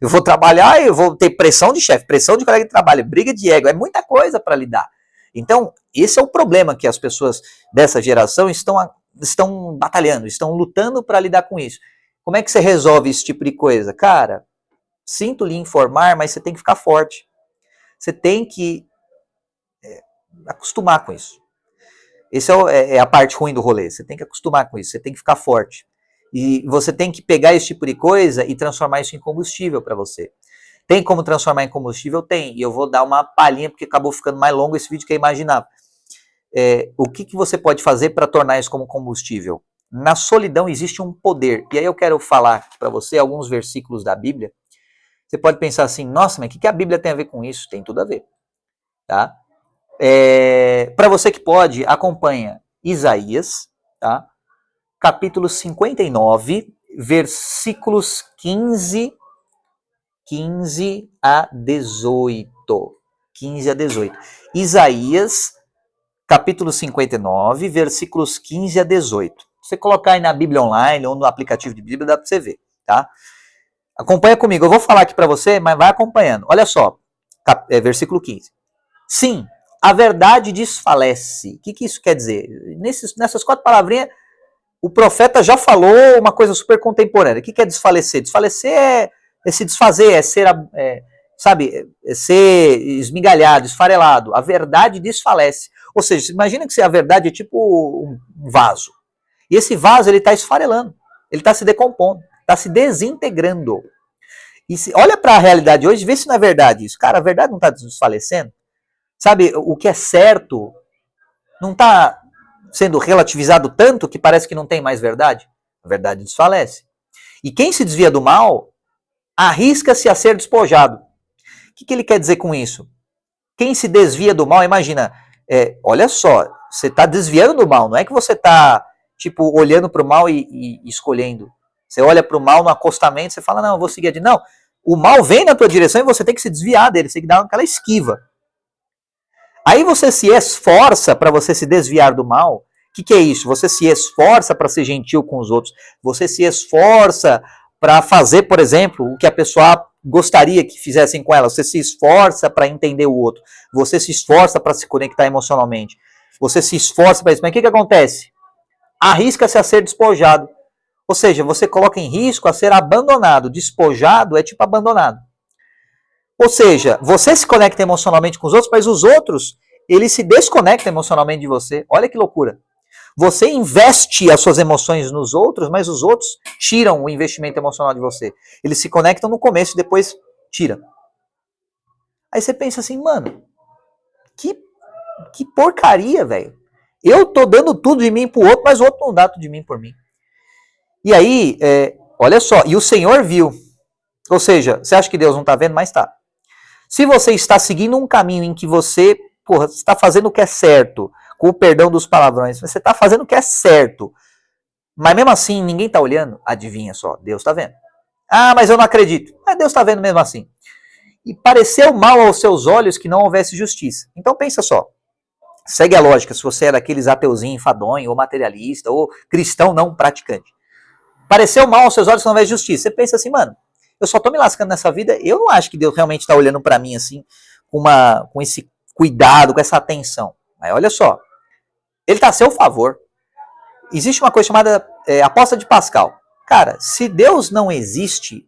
Speaker 1: eu vou trabalhar, eu vou ter pressão de chefe, pressão de colega de trabalho, briga de ego, é muita coisa para lidar. Então, esse é o problema que as pessoas dessa geração estão batalhando, estão lutando para lidar com isso. Como é que você resolve esse tipo de coisa? Cara, sinto lhe informar, mas você tem que ficar forte. Você tem que acostumar com isso. Essa é a parte ruim do rolê. Você tem que acostumar com isso, você tem que ficar forte. E você tem que pegar esse tipo de coisa e transformar isso em combustível para você. Tem como transformar em combustível? Tem. E eu vou dar uma palhinha, porque acabou ficando mais longo esse vídeo que eu imaginava. O que você pode fazer para tornar isso como combustível? Na solidão existe um poder. E aí eu quero falar para você alguns versículos da Bíblia. Você pode pensar assim, nossa, mas o que a Bíblia tem a ver com isso? Tem tudo a ver. Tá? Para você que pode, acompanha Isaías, tá? Capítulo 59, versículos 15 a 18. 15 a 18. Isaías, capítulo 59, versículos 15 a 18. Você colocar aí na Bíblia Online ou no aplicativo de Bíblia, dá para você ver, tá? Acompanha comigo. Eu vou falar aqui para você, mas vai acompanhando. Olha só, versículo 15. Sim, a verdade desfalece. O que isso quer dizer? Nessas 4 palavrinhas, o profeta já falou uma coisa super contemporânea. O que é desfalecer? Desfalecer é se desfazer, é ser, sabe, é ser esmigalhado, esfarelado. A verdade desfalece. Ou seja, imagina que a verdade é tipo um vaso. E esse vaso, ele está esfarelando. Ele está se decompondo. Está se desintegrando. E olha para a realidade hoje, vê se não é verdade isso. Cara, a verdade não está desfalecendo. Sabe, o que é certo não está sendo relativizado tanto que parece que não tem mais verdade. A verdade desfalece. E quem se desvia do mal, arrisca-se a ser despojado. O que ele quer dizer com isso? Quem se desvia do mal, imagina, olha só, você está desviando do mal, não é que você está, tipo, olhando para o mal e escolhendo. Você olha para o mal no acostamento, você fala, não, eu vou seguir adiante. Não, o mal vem na tua direção e você tem que se desviar dele, você tem que dar aquela esquiva. Aí você se esforça para você se desviar do mal. O que é isso? Você se esforça para ser gentil com os outros. Você se esforça para fazer, por exemplo, o que a pessoa gostaria que fizessem com ela. Você se esforça para entender o outro. Você se esforça para se conectar emocionalmente. Você se esforça para isso. Mas o que acontece? Arrisca-se a ser despojado. Ou seja, você coloca em risco a ser abandonado. Despojado é tipo abandonado. Ou seja, você se conecta emocionalmente com os outros, mas os outros, eles se desconectam emocionalmente de você. Olha que loucura. Você investe as suas emoções nos outros, mas os outros tiram o investimento emocional de você. Eles se conectam no começo e depois tiram. Aí você pensa assim, mano, que porcaria, velho. Eu tô dando tudo de mim pro outro, mas o outro não dá tudo de mim por mim. E aí, olha só, e o Senhor viu. Ou seja, você acha que Deus não tá vendo? Mas tá. Se você está seguindo um caminho em que você, está fazendo o que é certo, com o perdão dos palavrões, você está fazendo o que é certo, mas mesmo assim ninguém está olhando, adivinha só, Deus está vendo. Ah, mas eu não acredito. Mas Deus está vendo mesmo assim. E pareceu mal aos seus olhos que não houvesse justiça. Então pensa só, segue a lógica, se você é daqueles ateuzinho, enfadonho, ou materialista, ou cristão não praticante. Pareceu mal aos seus olhos que não houvesse justiça. Você pensa assim, mano, eu só tô me lascando nessa vida, eu não acho que Deus realmente está olhando para mim assim, com esse cuidado, com essa atenção. Mas olha só, ele está a seu favor. Existe uma coisa chamada aposta de Pascal. Cara, se Deus não existe,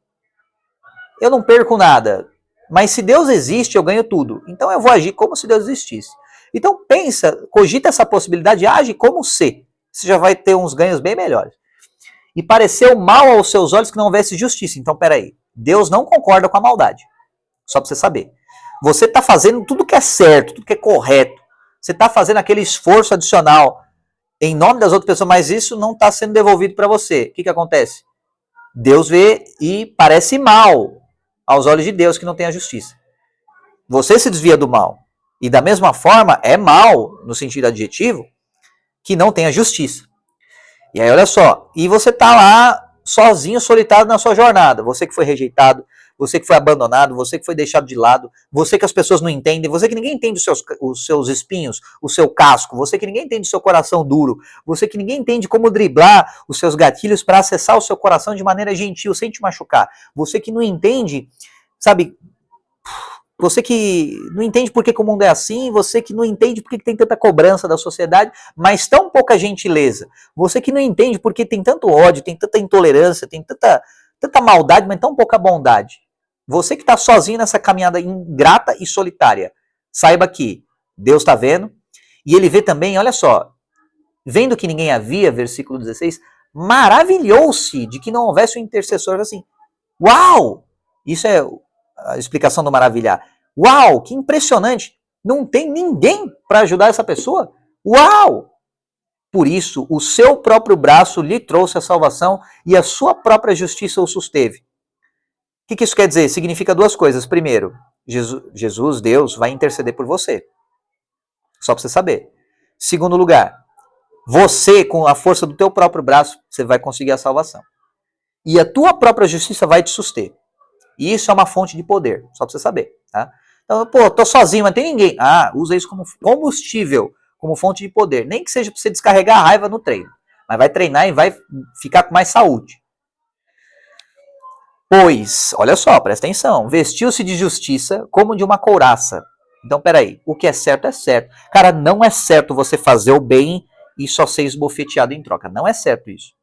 Speaker 1: eu não perco nada. Mas se Deus existe, eu ganho tudo. Então eu vou agir como se Deus existisse. Então pensa, cogita essa possibilidade, age como se. Você já vai ter uns ganhos bem melhores. E pareceu mal aos seus olhos que não houvesse justiça. Então peraí, Deus não concorda com a maldade. Só para você saber. Você está fazendo tudo que é certo, tudo que é correto. Você está fazendo aquele esforço adicional em nome das outras pessoas, mas isso não está sendo devolvido para você. O que acontece? Deus vê e parece mal aos olhos de Deus que não tem a justiça. Você se desvia do mal. E da mesma forma, é mal, no sentido adjetivo, que não tem a justiça. E aí, olha só, e você está lá sozinho, solitário na sua jornada. Você que foi rejeitado, você que foi abandonado, você que foi deixado de lado, você que as pessoas não entendem, você que ninguém entende os seus espinhos, o seu casco, você que ninguém entende o seu coração duro, você que ninguém entende como driblar os seus gatilhos para acessar o seu coração de maneira gentil, sem te machucar. Você que não entende, sabe, você que não entende por que o mundo é assim, você que não entende por que tem tanta cobrança da sociedade, mas tão pouca gentileza. Você que não entende por que tem tanto ódio, tem tanta intolerância, tem tanta maldade, mas tão pouca bondade. Você que está sozinho nessa caminhada ingrata e solitária, saiba que Deus está vendo, e Ele vê também, olha só, vendo que ninguém havia, versículo 16, maravilhou-se de que não houvesse um intercessor assim. Uau! Isso é a explicação do maravilhar. Uau, que impressionante! Não tem ninguém para ajudar essa pessoa? Uau! Por isso, o seu próprio braço lhe trouxe a salvação e a sua própria justiça o susteve. O que isso quer dizer? Significa duas coisas. Primeiro, Jesus, Deus, vai interceder por você. Só para você saber. Segundo lugar, você, com a força do teu próprio braço, você vai conseguir a salvação. E a tua própria justiça vai te suster. E isso é uma fonte de poder, só pra você saber, tá? Então, pô, tô sozinho, mas não tem ninguém. Ah, usa isso como combustível, como fonte de poder. Nem que seja pra você descarregar a raiva no treino. Mas vai treinar e vai ficar com mais saúde. Pois, olha só, presta atenção. Vestiu-se de justiça como de uma couraça. Então, peraí, o que é certo. Cara, não é certo você fazer o bem e só ser esbofeteado em troca. Não é certo isso.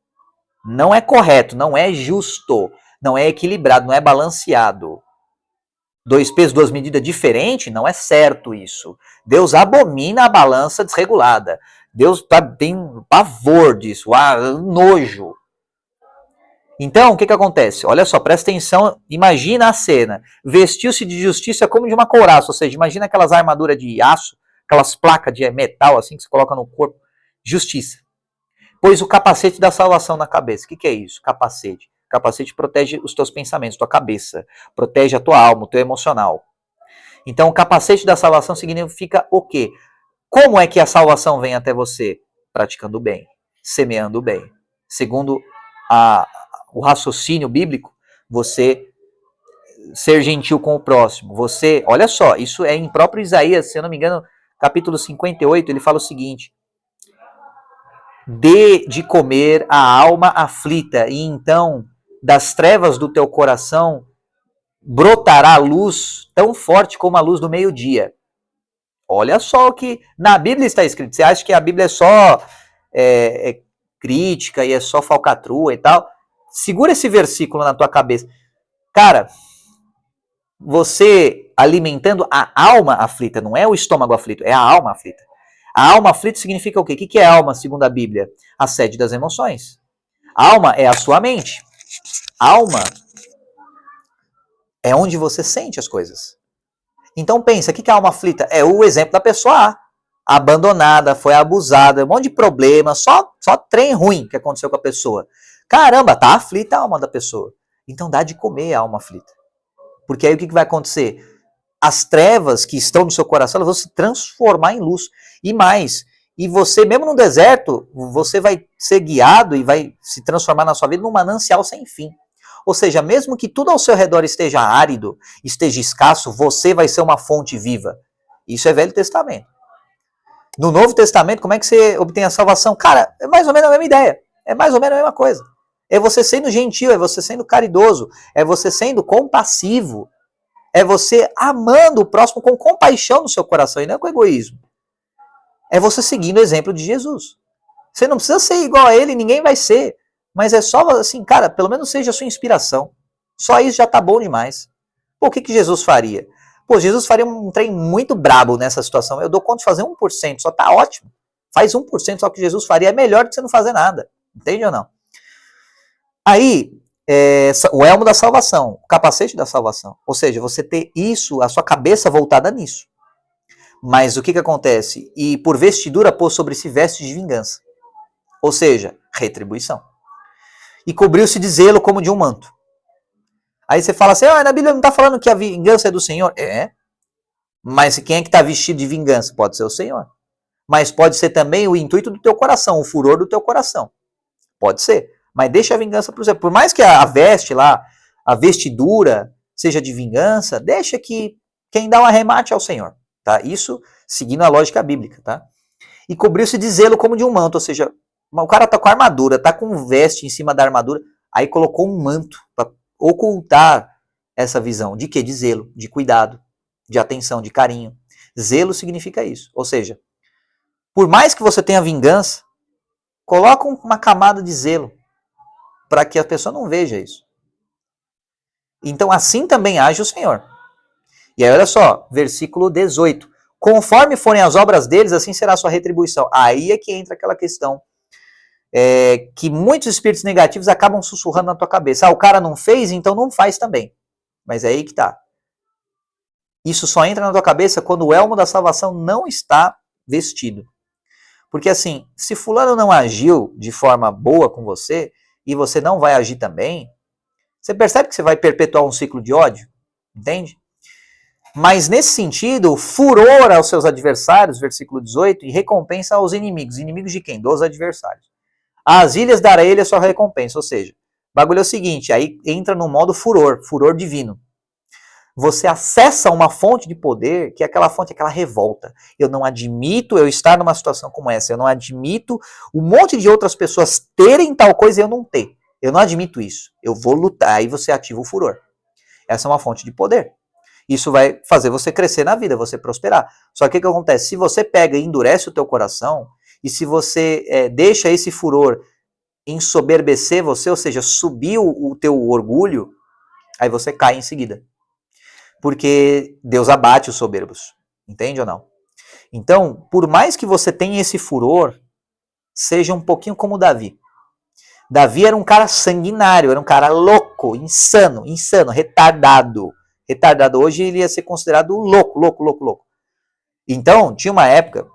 Speaker 1: Não é correto, não é justo. Não é equilibrado, não é balanceado. Dois pesos, duas medidas diferentes, não é certo isso. Deus abomina a balança desregulada. Deus tem pavor disso, nojo. Então, o que acontece? Olha só, presta atenção, imagina a cena. Vestiu-se de justiça como de uma couraça, ou seja, imagina aquelas armaduras de aço, aquelas placas de metal assim que se coloca no corpo. Justiça. Pois o capacete da salvação na cabeça. O que é isso? Capacete. Capacete protege os teus pensamentos, tua cabeça. Protege a tua alma, o teu emocional. Então, o capacete da salvação significa o quê? Como é que a salvação vem até você? Praticando o bem, semeando o bem. Segundo o raciocínio bíblico, você ser gentil com o próximo. Você, olha só, isso é em próprio Isaías, se eu não me engano, capítulo 58, ele fala o seguinte: dê de comer a alma aflita, e então das trevas do teu coração brotará a luz tão forte como a luz do meio-dia. Olha só o que na Bíblia está escrito. Você acha que a Bíblia é só crítica e é só falcatrua e tal? Segura esse versículo na tua cabeça. Cara, você alimentando a alma aflita, não é o estômago aflito, é a alma aflita. A alma aflita significa o quê? O que é alma, segundo a Bíblia? A sede das emoções. Alma é a sua mente. Alma é onde você sente as coisas. Então pensa, o que é alma aflita? É o exemplo da pessoa A. Abandonada, foi abusada, um monte de problema, só trem ruim que aconteceu com a pessoa. Caramba, tá aflita a alma da pessoa. Então dá de comer a alma aflita. Porque aí o que vai acontecer? As trevas que estão no seu coração, elas vão se transformar em luz. E mais, e você, mesmo no deserto, você vai ser guiado e vai se transformar na sua vida num manancial sem fim. Ou seja, mesmo que tudo ao seu redor esteja árido, esteja escasso, você vai ser uma fonte viva. Isso é Velho Testamento. No Novo Testamento, como é que você obtém a salvação? Cara, é mais ou menos a mesma ideia. É mais ou menos a mesma coisa. É você sendo gentil, é você sendo caridoso, é você sendo compassivo, é você amando o próximo com compaixão no seu coração e não com egoísmo. É você seguindo o exemplo de Jesus. Você não precisa ser igual a ele, ninguém vai ser. Mas é só assim, cara, pelo menos seja a sua inspiração. Só isso já tá bom demais. Pô, o que Jesus faria? Pô, Jesus faria um trem muito brabo nessa situação. Eu dou conta de fazer 1%, só tá ótimo. Faz 1%, só que Jesus faria é melhor do que você não fazer nada. Entende ou não? Aí, o elmo da salvação, o capacete da salvação. Ou seja, você ter isso, a sua cabeça voltada nisso. Mas o que acontece? E por vestidura pôs sobre si vestes de vingança. Ou seja, retribuição. E cobriu-se de zelo como de um manto. Aí você fala assim, na Bíblia não está falando que a vingança é do Senhor? É. Mas quem é que está vestido de vingança? Pode ser o Senhor. Mas pode ser também o intuito do teu coração, o furor do teu coração. Pode ser. Mas deixa a vingança para o Senhor. Por mais que a veste lá, a vestidura seja de vingança, deixa que quem dá um arremate é o Senhor. Tá? Isso seguindo a lógica bíblica. Tá? E cobriu-se de zelo como de um manto. Ou seja, o cara tá com armadura, tá com veste em cima da armadura, aí colocou um manto para ocultar essa visão. De quê? De zelo, de cuidado, de atenção, de carinho. Zelo significa isso. Ou seja, por mais que você tenha vingança, coloca uma camada de zelo para que a pessoa não veja isso. Então assim também age o Senhor. E aí olha só, versículo 18. Conforme forem as obras deles, assim será a sua retribuição. Aí é que entra aquela questão que muitos espíritos negativos acabam sussurrando na tua cabeça. O cara não fez, então não faz também. Mas é aí que tá. Isso só entra na tua cabeça quando o elmo da salvação não está vestido. Porque assim, se fulano não agiu de forma boa com você, e você não vai agir também, você percebe que você vai perpetuar um ciclo de ódio? Entende? Mas nesse sentido, furor aos seus adversários, versículo 18, e recompensa aos inimigos. Inimigos de quem? Dos adversários. Às ilhas dará ele a sua recompensa. Ou seja, o bagulho é o seguinte, aí entra no modo furor, furor divino. Você acessa uma fonte de poder, que é aquela fonte, aquela revolta. Eu não admito eu estar numa situação como essa. Eu não admito um monte de outras pessoas terem tal coisa e eu não ter. Eu não admito isso. Eu vou lutar. Aí você ativa o furor. Essa é uma fonte de poder. Isso vai fazer você crescer na vida, você prosperar. Só que o que acontece? Se você pega e endurece o teu coração, e se você deixa esse furor ensoberbecer você, ou seja, subir o teu orgulho, aí você cai em seguida. Porque Deus abate os soberbos. Entende ou não? Então, por mais que você tenha esse furor, seja um pouquinho como Davi. Davi era um cara sanguinário, era um cara louco, insano, retardado. Retardado hoje ele ia ser considerado louco. Então, tinha uma época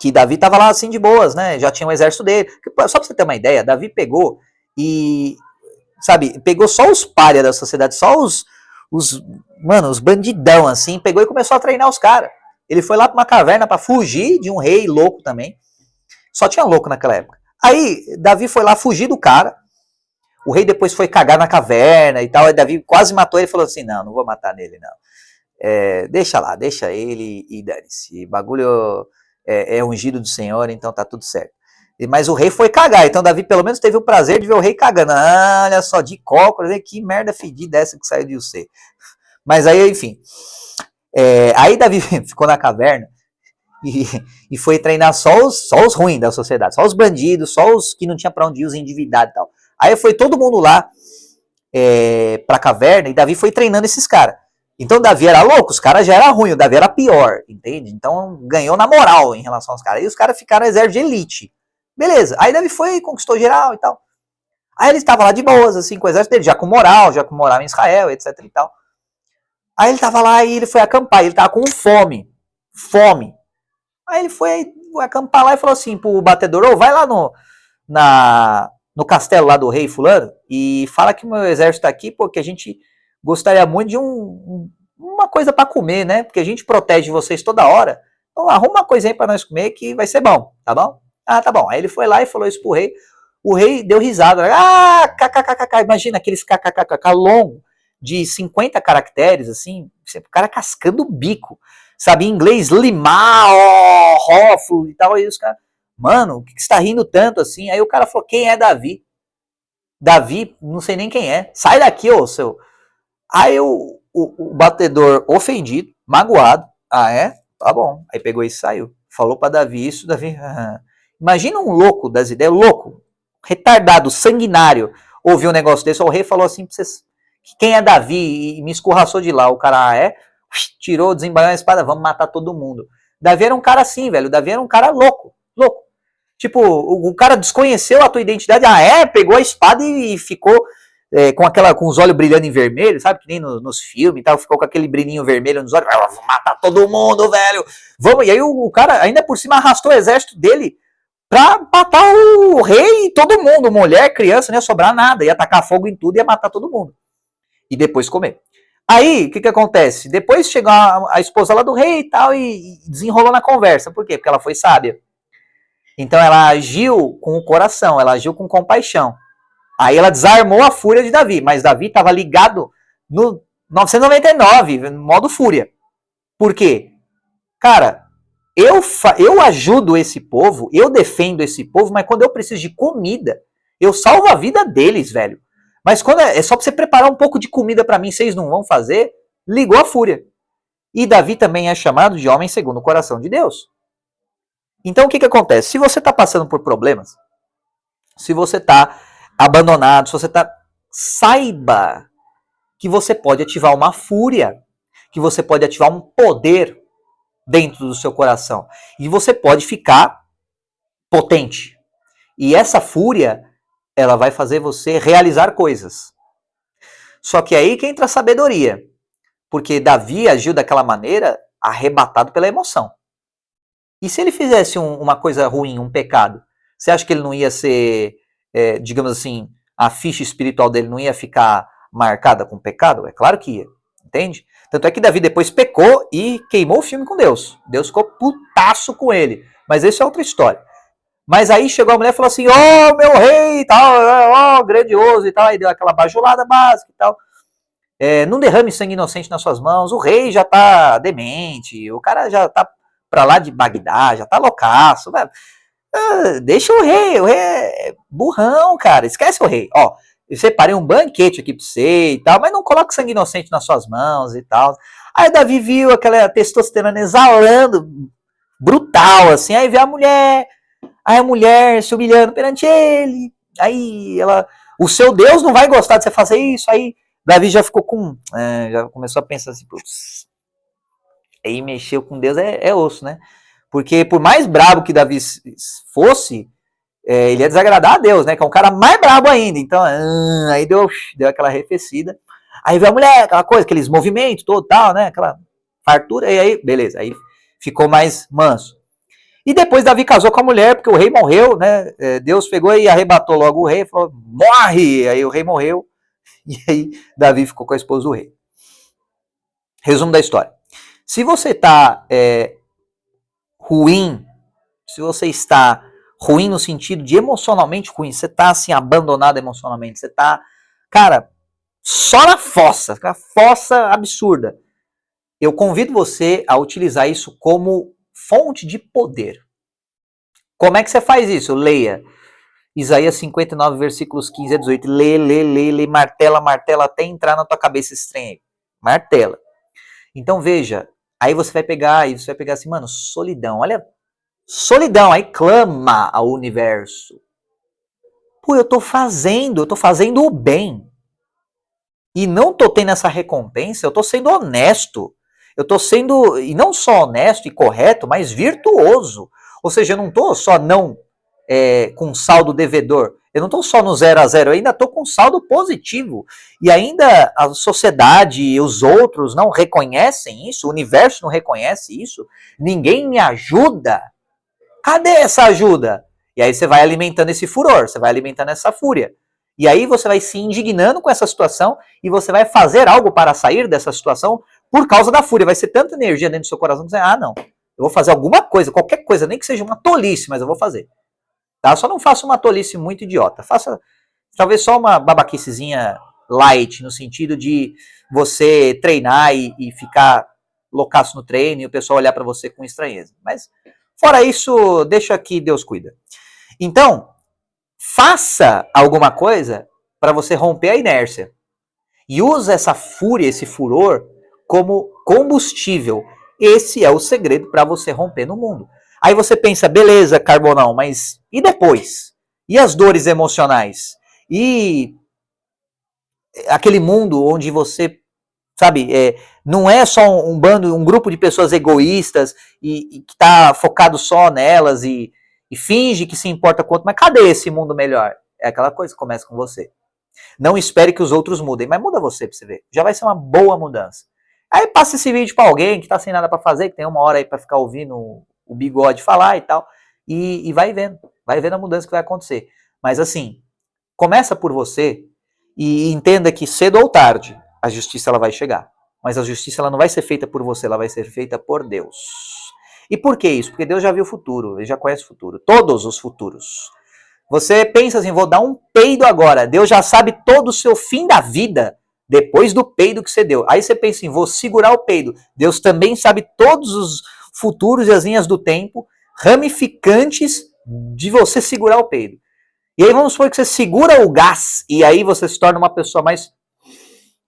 Speaker 1: que Davi estava lá assim de boas, né? Já tinha um exército dele. Só pra você ter uma ideia, Davi pegou e, sabe, pegou só os párias da sociedade, só os bandidão, assim, pegou e começou a treinar os caras. Ele foi lá pra uma caverna para fugir de um rei louco também. Só tinha louco naquela época. Aí, Davi foi lá fugir do cara. O rei depois foi cagar na caverna e tal. Aí Davi quase matou ele e falou assim, não vou matar nele, não. Deixa lá, deixa ele e dane-se. Bagulho é ungido do Senhor, então tá tudo certo. Mas o rei foi cagar, então Davi pelo menos teve o prazer de ver o rei cagando. Ah, olha só, de cócoras, que merda fedida essa que saiu de você. Mas aí, enfim. Aí Davi ficou na caverna e foi treinar só os ruins da sociedade, só os bandidos, só os que não tinha pra onde ir, os endividados e tal. Aí foi todo mundo lá pra caverna e Davi foi treinando esses caras. Então Davi era louco, os caras já eram ruins, o Davi era pior, entende? Então ganhou na moral em relação aos caras. Aí os caras ficaram exército de elite. Beleza, aí Davi foi, conquistou geral e tal. Aí ele estava lá de boas, assim, com o exército dele, já com moral em Israel, etc e tal. Aí ele tava lá e ele foi acampar, ele tava com fome. Fome. Aí ele foi acampar lá e falou assim pro batedor, ô, vai lá no castelo lá do rei fulano e fala que o meu exército tá aqui porque a gente gostaria muito de uma coisa para comer, né? Porque a gente protege vocês toda hora. Então arruma uma coisinha para nós comer que vai ser bom, tá bom? Ah, tá bom. Aí ele foi lá e falou isso pro rei. O rei deu risada. Ah, kkkk, imagina aqueles kkkk longo de 50 caracteres, assim, o cara cascando o bico. Sabe, em inglês, limar, rófalo e tal. Aí os caras, mano, o que você tá rindo tanto assim? Aí o cara falou, quem é Davi? Davi, não sei nem quem é. Sai daqui, ô seu. Aí o batedor ofendido, magoado. Ah, é? Tá bom. Aí pegou e saiu. Falou pra Davi isso, Davi. Imagina um louco das ideias, louco, retardado, sanguinário, ouviu um negócio desse. O rei falou assim pra vocês: quem é Davi? E me escorraçou de lá. O cara, tirou, desembanhou a espada, vamos matar todo mundo. Davi era um cara assim, velho. Davi era um cara louco, louco. Tipo, o cara desconheceu a tua identidade, pegou a espada e ficou com os olhos brilhando em vermelho, sabe? Que nem nos filmes e tal, ficou com aquele brilhinho vermelho nos olhos, vou matar todo mundo, velho. Vamos. E aí o cara, ainda por cima, arrastou o exército dele pra matar o rei e todo mundo, mulher, criança, não ia sobrar nada, ia tacar fogo em tudo e ia matar todo mundo. E depois comer. Aí, o que acontece? Depois chegou a esposa lá do rei e tal e desenrolou na conversa. Por quê? Porque ela foi sábia. Então ela agiu com o coração, ela agiu com compaixão. Aí ela desarmou a fúria de Davi, mas Davi estava ligado no 999, no modo fúria. Por quê? Cara, eu ajudo esse povo, eu defendo esse povo, mas quando eu preciso de comida, eu salvo a vida deles, velho. Mas quando é só pra você preparar um pouco de comida para mim, vocês não vão fazer, ligou a fúria. E Davi também é chamado de homem segundo o coração de Deus. Então o que acontece? Se você está passando por problemas, se você está abandonado, se você está... Saiba que você pode ativar uma fúria, que você pode ativar um poder dentro do seu coração. E você pode ficar potente. E essa fúria, ela vai fazer você realizar coisas. Só que aí que entra a sabedoria. Porque Davi agiu daquela maneira arrebatado pela emoção. E se ele fizesse uma coisa ruim, um pecado, você acha que ele não ia ser, digamos assim, a ficha espiritual dele não ia ficar marcada com pecado? É claro que ia, entende? Tanto é que Davi depois pecou e queimou o filme com Deus. Deus ficou putaço com ele. Mas isso é outra história. Mas aí chegou a mulher e falou assim, meu rei e tal, grandioso e tal. Aí deu aquela bajulada básica e tal. Não derrame sangue inocente nas suas mãos. O rei já tá demente. O cara já tá pra lá de Bagdá, já tá loucaço. Deixa o rei é burrão, cara. Esquece o rei. Ó, eu separei um banquete aqui pra você e tal, mas não coloque sangue inocente nas suas mãos e tal. Aí Davi viu aquela testosterona exalando, brutal, assim. Aí vê a mulher se humilhando perante ele. Aí o seu Deus não vai gostar de você fazer isso. Aí Davi já ficou já começou a pensar assim, putz. Aí mexeu com Deus é osso, né? Porque por mais brabo que Davi fosse, ele ia desagradar a Deus, né? Que é um cara mais brabo ainda. Então, aí deu aquela arrefecida. Aí veio a mulher, aquela coisa, aqueles movimentos, todo tal, né? Aquela fartura. E aí, beleza. Aí ficou mais manso. E depois Davi casou com a mulher, porque o rei morreu, né? Deus pegou e arrebatou logo o rei, falou, morre! Aí o rei morreu. E aí Davi ficou com a esposa do rei. Resumo da história. Se você está ruim, se você está ruim no sentido de emocionalmente ruim, você está assim abandonado emocionalmente, você está, cara, só na fossa, uma fossa absurda. Eu convido você a utilizar isso como fonte de poder. Como é que você faz isso? Leia Isaías 59, versículos 15 a 18. Lê, martela, martela, até entrar na tua cabeça esse trem aí. Martela. Então veja, aí você vai pegar assim, mano, solidão, olha, solidão, aí clama ao universo. Pô, eu tô fazendo o bem. E não tô tendo essa recompensa, eu tô sendo honesto. Eu tô sendo, e não só honesto e correto, mas virtuoso. Ou seja, eu não tô só não com saldo devedor. Eu não estou só no 0 a 0, eu ainda estou com saldo positivo. E ainda a sociedade e os outros não reconhecem isso, o universo não reconhece isso, ninguém me ajuda. Cadê essa ajuda? E aí você vai alimentando esse furor, você vai alimentando essa fúria. E aí você vai se indignando com essa situação e você vai fazer algo para sair dessa situação por causa da fúria. Vai ser tanta energia dentro do seu coração que você, não, eu vou fazer alguma coisa, qualquer coisa, nem que seja uma tolice, mas eu vou fazer. Tá? Só não faça uma tolice muito idiota. Faça talvez só uma babaquicezinha light, no sentido de você treinar e ficar loucaço no treino e o pessoal olhar para você com estranheza. Mas fora isso, deixa que Deus cuida. Então, faça alguma coisa para você romper a inércia. E use essa fúria, esse furor, como combustível. Esse é o segredo para você romper no mundo. Aí você pensa, beleza, Carbonão, mas e depois? E as dores emocionais? E aquele mundo onde você, sabe, não é só um bando, um grupo de pessoas egoístas e que está focado só nelas e finge que se importa com o outro, mas cadê esse mundo melhor? É aquela coisa que começa com você. Não espere que os outros mudem, mas muda você pra você ver. Já vai ser uma boa mudança. Aí passa esse vídeo pra alguém que tá sem nada pra fazer, que tem uma hora aí pra ficar ouvindo o bigode falar e tal, e vai vendo a mudança que vai acontecer. Mas assim, começa por você e entenda que cedo ou tarde a justiça ela vai chegar. Mas a justiça ela não vai ser feita por você, ela vai ser feita por Deus. E por que isso? Porque Deus já viu o futuro, ele já conhece o futuro, todos os futuros. Você pensa assim, vou dar um peido agora. Deus já sabe todo o seu fim da vida depois do peido que você deu. Aí você pensa assim, vou segurar o peido. Deus também sabe todos os futuros e as linhas do tempo ramificantes de você segurar o peido. E aí vamos supor que você segura o gás e aí você se torna uma pessoa mais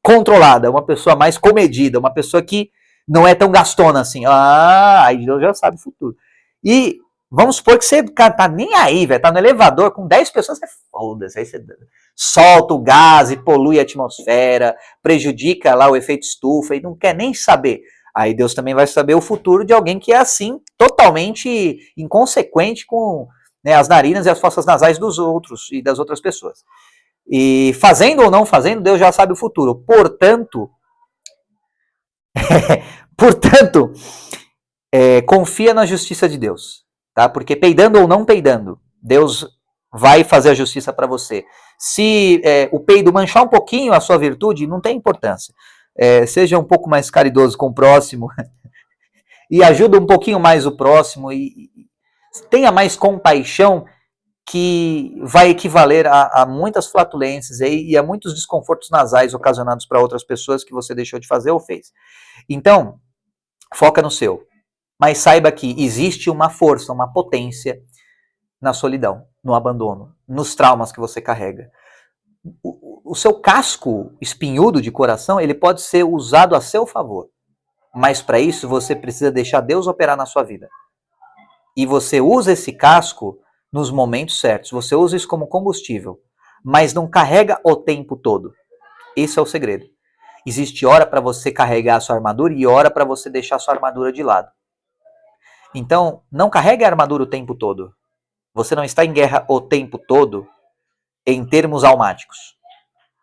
Speaker 1: controlada, uma pessoa mais comedida, uma pessoa que não é tão gastona assim. Aí Deus já sabe o futuro. E vamos supor que você tá nem aí, velho, tá no elevador com 10 pessoas, você foda-se, aí você solta o gás e polui a atmosfera, prejudica lá o efeito estufa e não quer nem saber. Aí Deus também vai saber o futuro de alguém que é assim, totalmente inconsequente com as narinas e as fossas nasais dos outros e das outras pessoas. E fazendo ou não fazendo, Deus já sabe o futuro. Portanto, confia na justiça de Deus, tá? Porque peidando ou não peidando, Deus vai fazer a justiça para você. Se o peido manchar um pouquinho a sua virtude, não tem importância. Seja um pouco mais caridoso com o próximo e ajuda um pouquinho mais o próximo e tenha mais compaixão, que vai equivaler a muitas flatulências e a muitos desconfortos nasais ocasionados para outras pessoas que você deixou de fazer ou fez. Então, foca no seu. Mas saiba que existe uma força, uma potência na solidão, no abandono, nos traumas que você carrega. O seu casco espinhudo de coração, ele pode ser usado a seu favor. Mas para isso você precisa deixar Deus operar na sua vida. E você usa esse casco nos momentos certos. Você usa isso como combustível, mas não carrega o tempo todo. Esse é o segredo. Existe hora para você carregar a sua armadura e hora para você deixar a sua armadura de lado. Então, não carregue a armadura o tempo todo. Você não está em guerra o tempo todo em termos almáticos.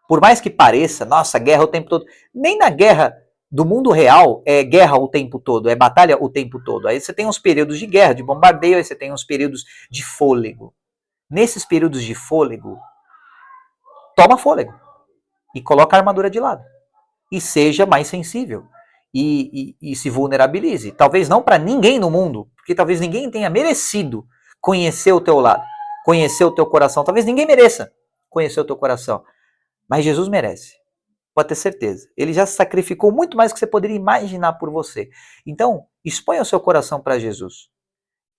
Speaker 1: Por mais que pareça, nossa, guerra o tempo todo. Nem na guerra do mundo real é guerra o tempo todo, é batalha o tempo todo. Aí você tem uns períodos de guerra, de bombardeio, aí você tem uns períodos de fôlego. Nesses períodos de fôlego, toma fôlego e coloca a armadura de lado. E seja mais sensível. E se vulnerabilize. Talvez não para ninguém no mundo, porque talvez ninguém tenha merecido conhecer o teu lado, conhecer o teu coração. Talvez ninguém mereça conhecer o teu coração. Mas Jesus merece. Pode ter certeza. Ele já se sacrificou muito mais do que você poderia imaginar por você. Então, exponha o seu coração para Jesus.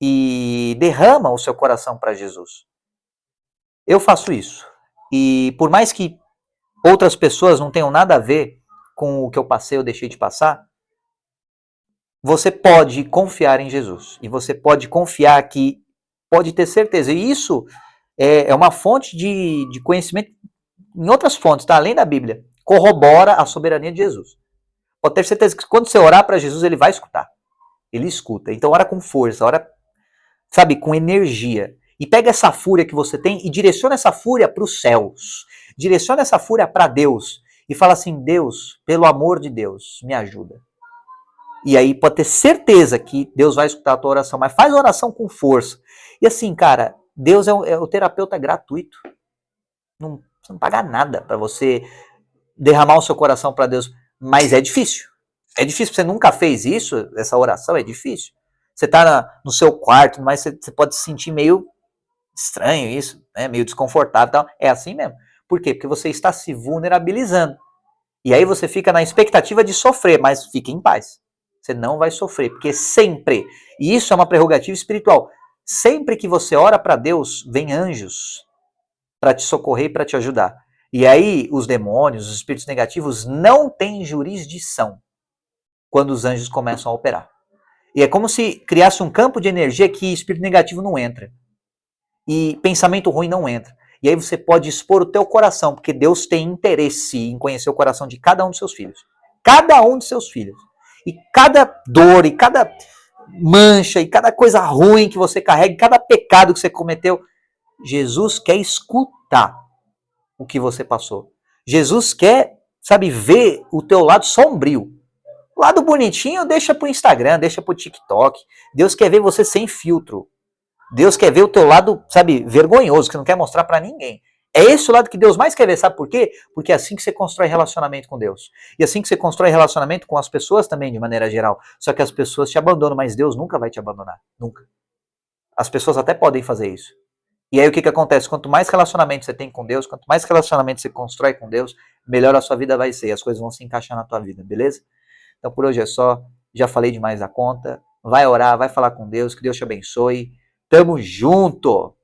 Speaker 1: e derrama o seu coração para Jesus. Eu faço isso. E por mais que outras pessoas não tenham nada a ver com o que eu passei ou deixei de passar, você pode confiar em Jesus. E você pode confiar que, pode ter certeza. E isso é uma fonte de conhecimento em outras fontes, tá? Além da Bíblia. Corrobora a soberania de Jesus. Pode ter certeza que quando você orar para Jesus, ele vai escutar. Ele escuta. Então ora com força, ora, sabe, com energia. E pega essa fúria que você tem e direciona essa fúria para os céus. Direciona essa fúria para Deus. E fala assim, Deus, pelo amor de Deus, me ajuda. E aí pode ter certeza que Deus vai escutar a tua oração, mas faz oração com força. E assim, cara, Deus é o terapeuta gratuito. Não, você não paga nada para você derramar o seu coração para Deus, mas é difícil. É difícil, você nunca fez isso, essa oração é difícil. Você tá no seu quarto, mas você pode se sentir meio estranho isso, né? Meio desconfortável e tal. É assim mesmo. Por quê? Porque você está se vulnerabilizando. E aí você fica na expectativa de sofrer, mas fique em paz. Você não vai sofrer, porque sempre, e isso é uma prerrogativa espiritual, sempre que você ora para Deus, vem anjos para te socorrer e para te ajudar. E aí os demônios, os espíritos negativos não têm jurisdição quando os anjos começam a operar. E é como se criasse um campo de energia que espírito negativo não entra. E pensamento ruim não entra. E aí você pode expor o teu coração, porque Deus tem interesse em conhecer o coração de cada um dos seus filhos. Cada um dos seus filhos. E cada dor, e cada mancha, e cada coisa ruim que você carrega, cada pecado que você cometeu, Jesus quer escutar o que você passou. Jesus quer, sabe, ver o teu lado sombrio. O lado bonitinho deixa pro Instagram, deixa pro TikTok. Deus quer ver você sem filtro. Deus quer ver o teu lado, sabe, vergonhoso, que não quer mostrar para ninguém. É esse o lado que Deus mais quer ver, sabe por quê? Porque é assim que você constrói relacionamento com Deus. E assim que você constrói relacionamento com as pessoas também, de maneira geral. Só que as pessoas te abandonam, mas Deus nunca vai te abandonar. Nunca. As pessoas até podem fazer isso. E aí o que acontece? Quanto mais relacionamento você tem com Deus, quanto mais relacionamento você constrói com Deus, melhor a sua vida vai ser. As coisas vão se encaixar na tua vida, beleza? Então por hoje é só. Já falei demais da conta. Vai orar, vai falar com Deus, que Deus te abençoe. Tamo junto!